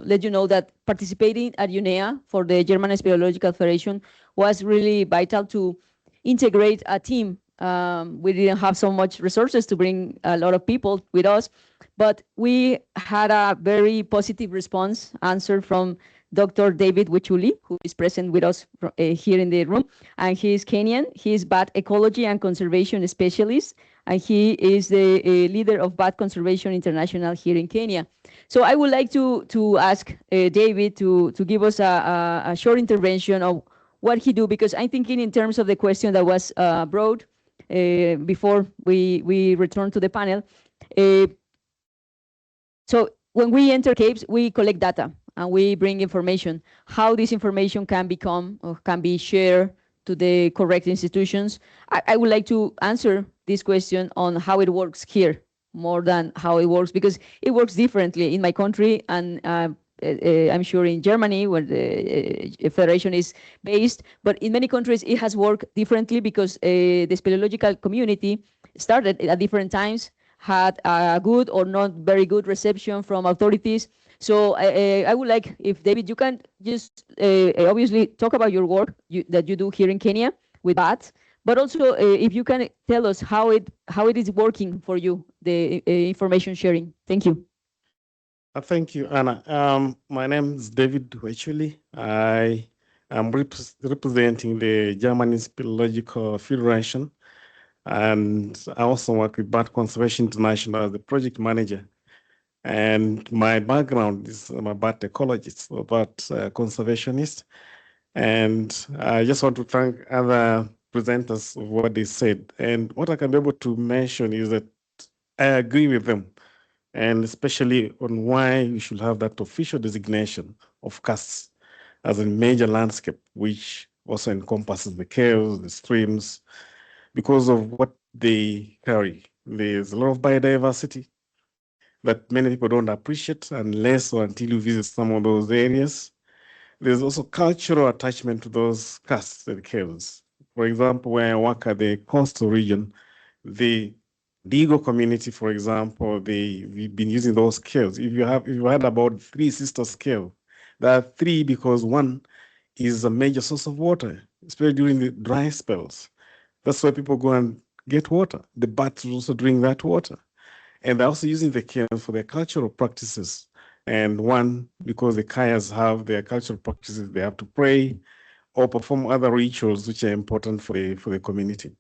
let you know that participating at UNEA for the German Speleological Federation was really vital to integrate a team. We didn't have so much resources to bring a lot of people with us, but we had a very positive response answer from Dr. David Wichuli, who is present with us here in the room, and he is Kenyan. He is bat ecology and conservation specialist, and he is the leader of Bat Conservation International here in Kenya. So I would like to ask David to give us a short intervention of what he do, because I'm thinking in terms of the question that was brought before we return to the panel. So when we enter caves, we collect data and we bring information. How this information can become or can be shared to the correct institutions. I would like to answer this question on how it works here more than how it works, because it works differently in my country, and I'm sure in Germany, where the federation is based, but in many countries it has worked differently because the speleological community started at different times, had a good or not very good reception from authorities. So I would like, if David, you can just obviously talk about your work that you do here in Kenya with bats, but also if you can tell us how it is working for you, the information sharing. Thank you. Thank you, Anna. My name is David Wechuli. I am representing the German Speleological Federation, and I also work with Bat Conservation International as the project manager. And my background is I'm a bat ecologist, a bat conservationist. And I just want to thank other presenters for what they said. And what I can be able to mention is that I agree with them, and especially on why we should have that official designation of karsts as a major landscape, which also encompasses the caves, the streams, because of what they carry. There's a lot of biodiversity that many people don't appreciate unless or until you visit some of those areas. There's also cultural attachment to those karsts and caves. For example, where I work at the coastal region, the Digo community, for example, we've been using those caves. If you heard about Three Sisters Cave, there are three because one is a major source of water, especially during the dry spells. That's why people go and get water. The bats also drink that water. And they're also using the caves for their cultural practices. And one, because the Kayas have their cultural practices, they have to pray or perform other rituals which are important for the community.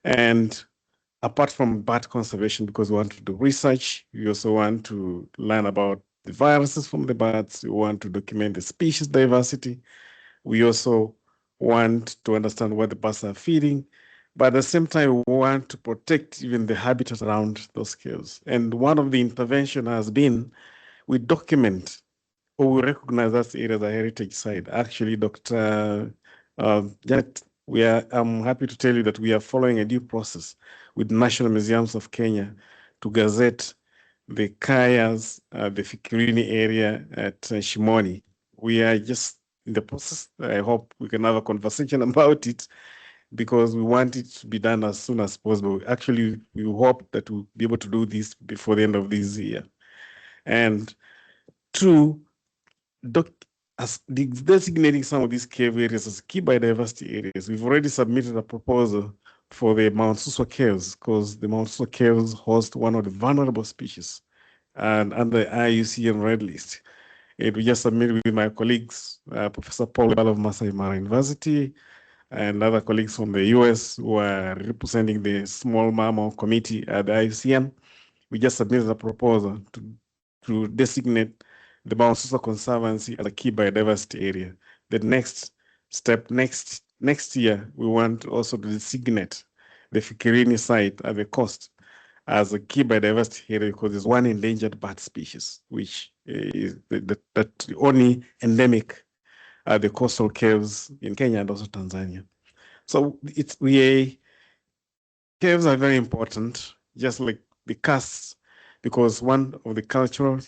And apart from bat conservation, because we want to do research, we also want to learn about the viruses from the bats. We want to document the species diversity. We also want to understand what the bats are feeding. But at the same time, we want to protect even the habitat around those caves. And one of the intervention has been we document or we recognize that area as a heritage site. Actually, Dr. Janet, I'm happy to tell you that we are following a due process with National Museums of Kenya to gazette the Kayas, the Fikirini area at Shimoni. We are just in the process. I hope we can have a conversation about it because we want it to be done as soon as possible. Actually, we hope that we'll be able to do this before the end of this year. And two, designating some of these cave areas as key biodiversity areas. We've already submitted a proposal for the Mount Suswa Caves because the Mount Suswa Caves host one of the vulnerable species and under IUCN Red List. And we just submitted with my colleagues, Professor Paul of Masai Mara University, and other colleagues from the US who are representing the Small Mammal Committee at the IUCN. We just submitted a proposal to designate the Mount Suswa Conservancy as a key biodiversity area. The next step, next year, we want also to designate the Fikirini site at the coast as a key biodiversity area because there's one endangered bat species, which is the only endemic at the coastal caves in Kenya and also Tanzania. So caves are very important, just like the Karsts, because one of the cultural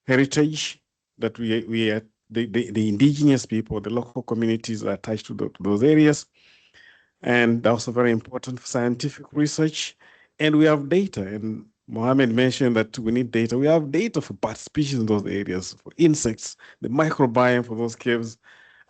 heritage that the indigenous people, the local communities are attached to those areas. And they're also very important for scientific research. And we have data, and Mohammed mentioned that we need data. We have data for bat species in those areas, for insects, the microbiome for those caves.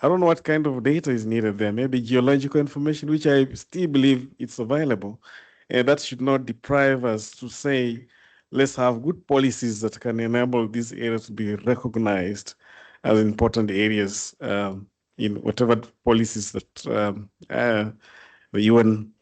I don't know what kind of data is needed there. Maybe geological information, which I still believe it's available. And that should not deprive us to say, let's have good policies that can enable these areas to be recognized as important areas in whatever policies that the UN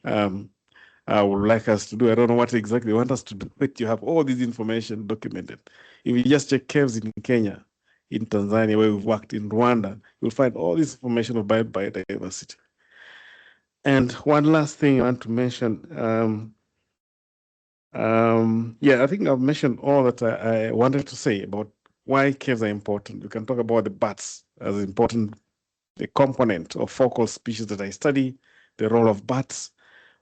would like us to do. I don't know what exactly they want us to do, but you have all this information documented. If you just check caves in Kenya, in Tanzania, where we've worked, in Rwanda, you'll find all this information about biodiversity. And one last thing I want to mention, I think I've mentioned all that I wanted to say about why caves are important. We can talk about the bats as important, the component of focal species that I study, the role of bats,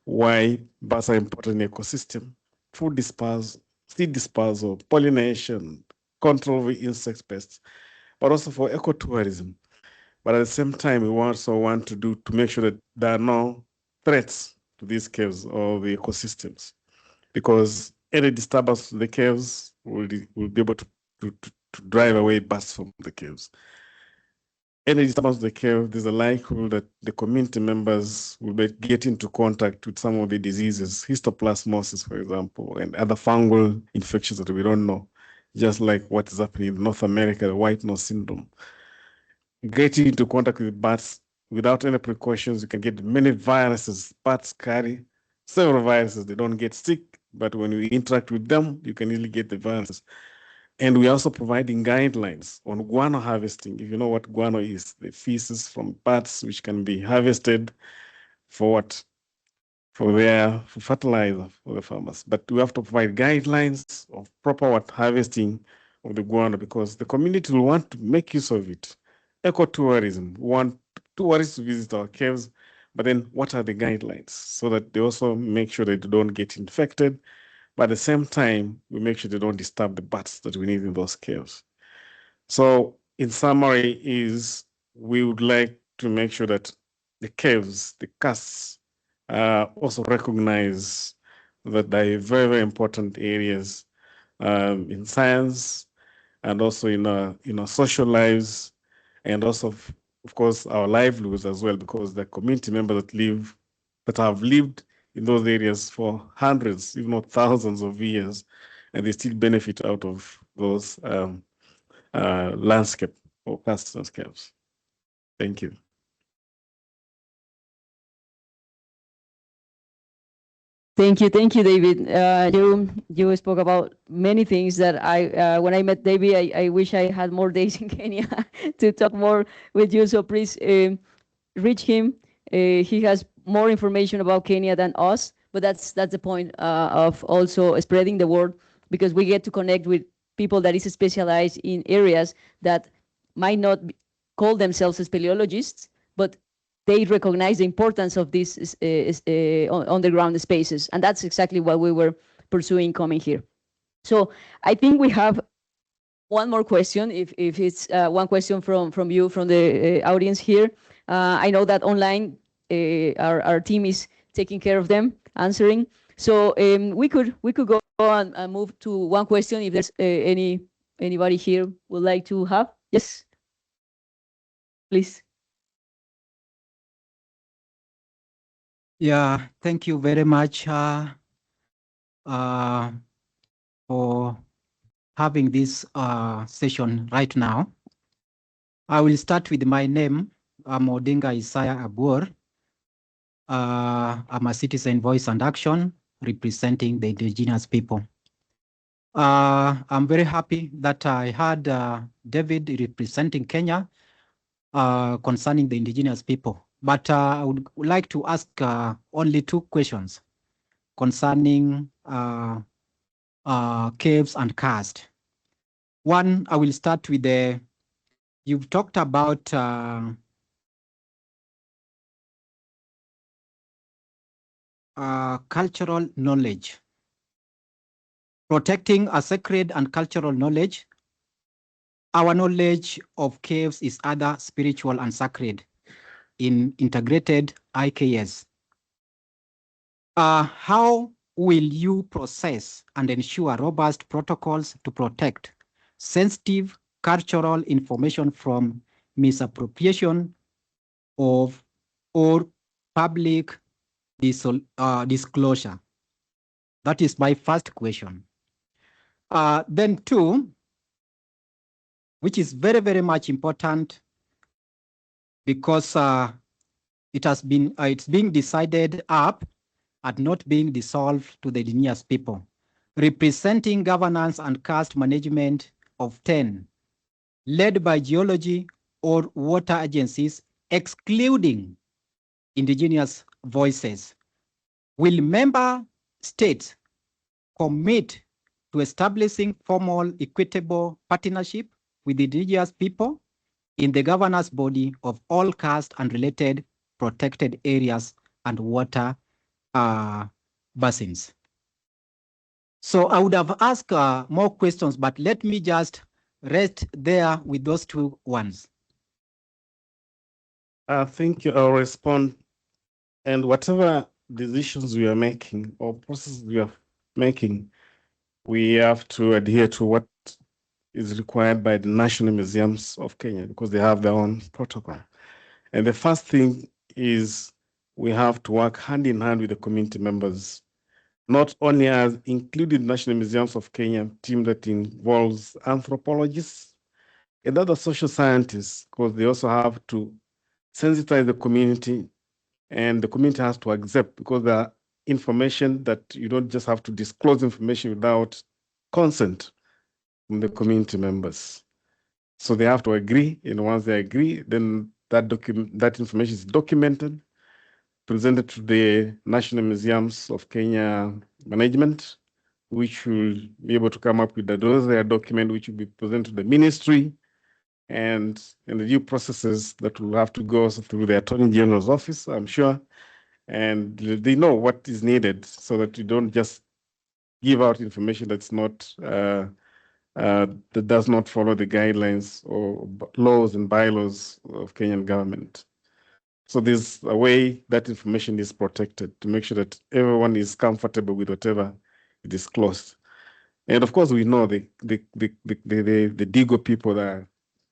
why bats are important in ecosystem, food dispersal, seed dispersal, pollination, control of insect pests, but also for ecotourism. But at the same time, we also want to make sure that there are no threats to these caves or the ecosystems, because any disturbance to the caves will be able to drive away bats from the caves. Any disturbance to the cave, there's a likelihood that the community members will get into contact with some of the diseases, histoplasmosis, for example, and other fungal infections that we don't know, just like what is happening in North America, the white nose syndrome. Getting into contact with bats without any precautions, you can get many viruses. Bats carry several viruses. They don't get sick, but when you interact with them, you can easily get the viruses. And we're also providing guidelines on guano harvesting. If you know what guano is, the feces from bats, which can be harvested for what? For fertilizer for the farmers. But we have to provide guidelines of proper harvesting of the guano because the community will want to make use of it. Ecotourism, we want tourists to visit our caves, but then what are the guidelines so that they also make sure that they don't get infected, but at the same time, we make sure they don't disturb the bats that we need in those caves. So in summary is we would like to make sure that the caves, the Karsts, also recognize that they are very, very important areas in science and also in our social lives, and also, of course, our livelihoods as well, because the community members that live that have lived in those areas for hundreds, if not thousands of years, and they still benefit out of those landscape or karst landscapes. Thank you. Thank you, David. You spoke about many things that when I met David, I wish I had more days in Kenya to talk more with you. So please reach him. He has more information about Kenya than us, but that's the point of also spreading the word, because we get to connect with people that is specialized in areas that might not call themselves speleologists, but they recognize the importance of these underground spaces. And that's exactly what we were pursuing coming here. So I think we have one more question, if it's one question from you, from the audience here. I know that online our team is taking care of them, answering. So we could go on and move to one question if there's anybody here would like to have. Yes, please. Yeah, thank you very much for having this session right now. I will start with my name. I'm Odinga Isaiah Abur. I'm a citizen voice and action representing the indigenous people. I'm very happy that I had David representing Kenya concerning the indigenous people. But I would like to ask only two questions concerning caves and karst. One, I will start with you've talked about cultural knowledge. Protecting a sacred and cultural knowledge. Our knowledge of caves is either spiritual and sacred in integrated IKS. How will you process and ensure robust protocols to protect sensitive cultural information from misappropriation of or public disclosure? That is my first question. Then two, which is very, very much important, because it's being decided up and not being dissolved to the indigenous people, representing governance and karst management of 10, led by geology or water agencies, excluding indigenous voices. Will member states commit to establishing formal, equitable partnership with the indigenous people in the governance body of all karst and related protected areas and water basins? So I would have asked more questions, but let me just rest there with those two ones. I think I'll respond. And whatever decisions we are making or processes we are making, we have to adhere to what is required by the National Museums of Kenya, because they have their own protocol. And the first thing is we have to work hand in hand with the community members, not only as included National Museums of Kenya team that involves anthropologists and other social scientists, because they also have to sensitize the community, and the community has to accept, because there are information that you don't just have to disclose information without consent from the community members. So they have to agree, and once they agree, then that information is documented, presented to the National Museums of Kenya management, which will be able to come up with a document which will be presented to the ministry, and the due processes that will have to go through the Attorney General's office, I'm sure, and they know what is needed so that you don't just give out information that's not that does not follow the guidelines or laws and bylaws of Kenyan government. So there's a way that information is protected to make sure that everyone is comfortable with whatever is disclosed. And of course, we know the Digo people, the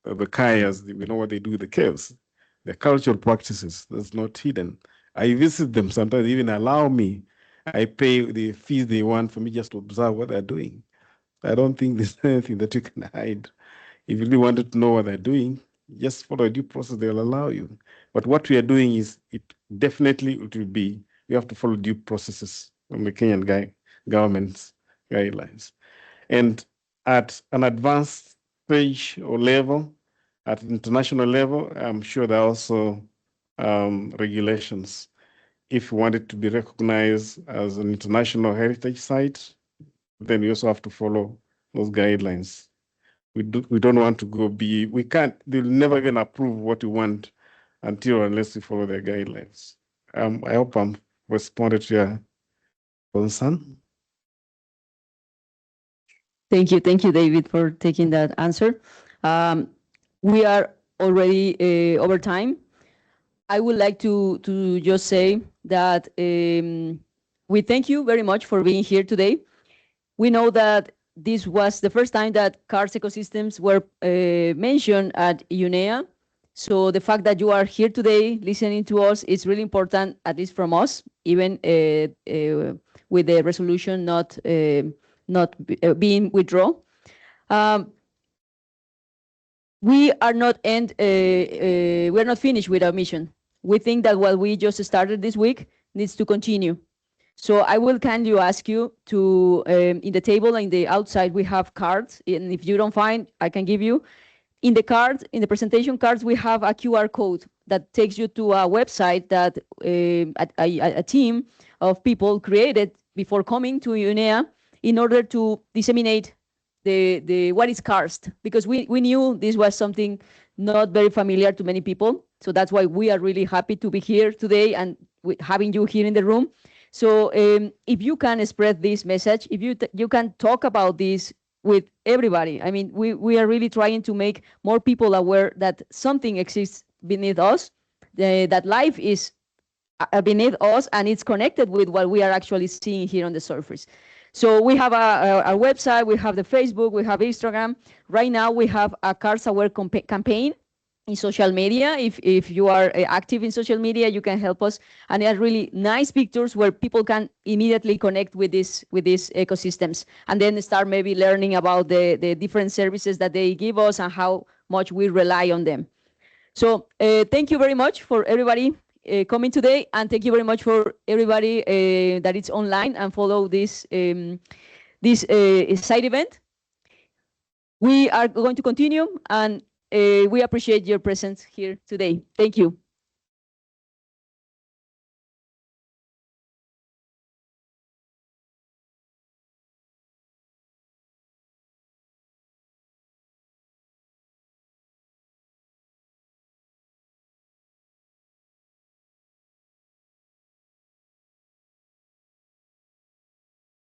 Kayas, we know what they do with the caves. The cultural practices, that's not hidden. I visit them sometimes, they even allow me. I pay the fees they want for me just to observe what they're doing. I don't think there's anything that you can hide. If you really wanted to know what they're doing, just follow a due process, they'll allow you. But what we are doing is, it will be, we have to follow due processes from the Kenyan government's guidelines. And at an advanced stage or level, at international level, I'm sure there are also regulations. If you want it to be recognized as an international heritage site, then we also have to follow those guidelines. We don't want to we can't, they'll never gonna approve what you want unless you follow their guidelines. I hope I'm responded to your concern. Thank you, David, for taking that answer. We are already over time. I would like to just say that we thank you very much for being here today. We know that this was the first time that Karst Ecosystems were mentioned at UNEA. So the fact that you are here today listening to us is really important, at least from us, even with the resolution not being withdrawn. We are not we're not finished with our mission. We think that what we just started this week needs to continue. So I will kindly ask you to, in the table and the outside, we have cards. And if you don't find, I can give you. In the cards, in the presentation cards, we have a QR code that takes you to a website that a team of people created before coming to UNEA in order to disseminate what is Karst, because we knew this was something not very familiar to many people. So that's why we are really happy to be here today and having you here in the room. So if you can spread this message, if you can talk about this with everybody. I mean, we are really trying to make more people aware that something exists beneath us, that life is beneath us, and it's connected with what we are actually seeing here on the surface. So we have our website, we have the Facebook, we have Instagram. Right now we have a Karst-Aware campaign in social media. If you are active in social media, you can help us. And there are really nice pictures where people can immediately connect with these ecosystems, and then start maybe learning about the different services that they give us and how much we rely on them. So thank you very much for everybody coming today, and thank you very much for everybody that is online and follow this side event. We are going to continue, and we appreciate your presence here today. Thank you.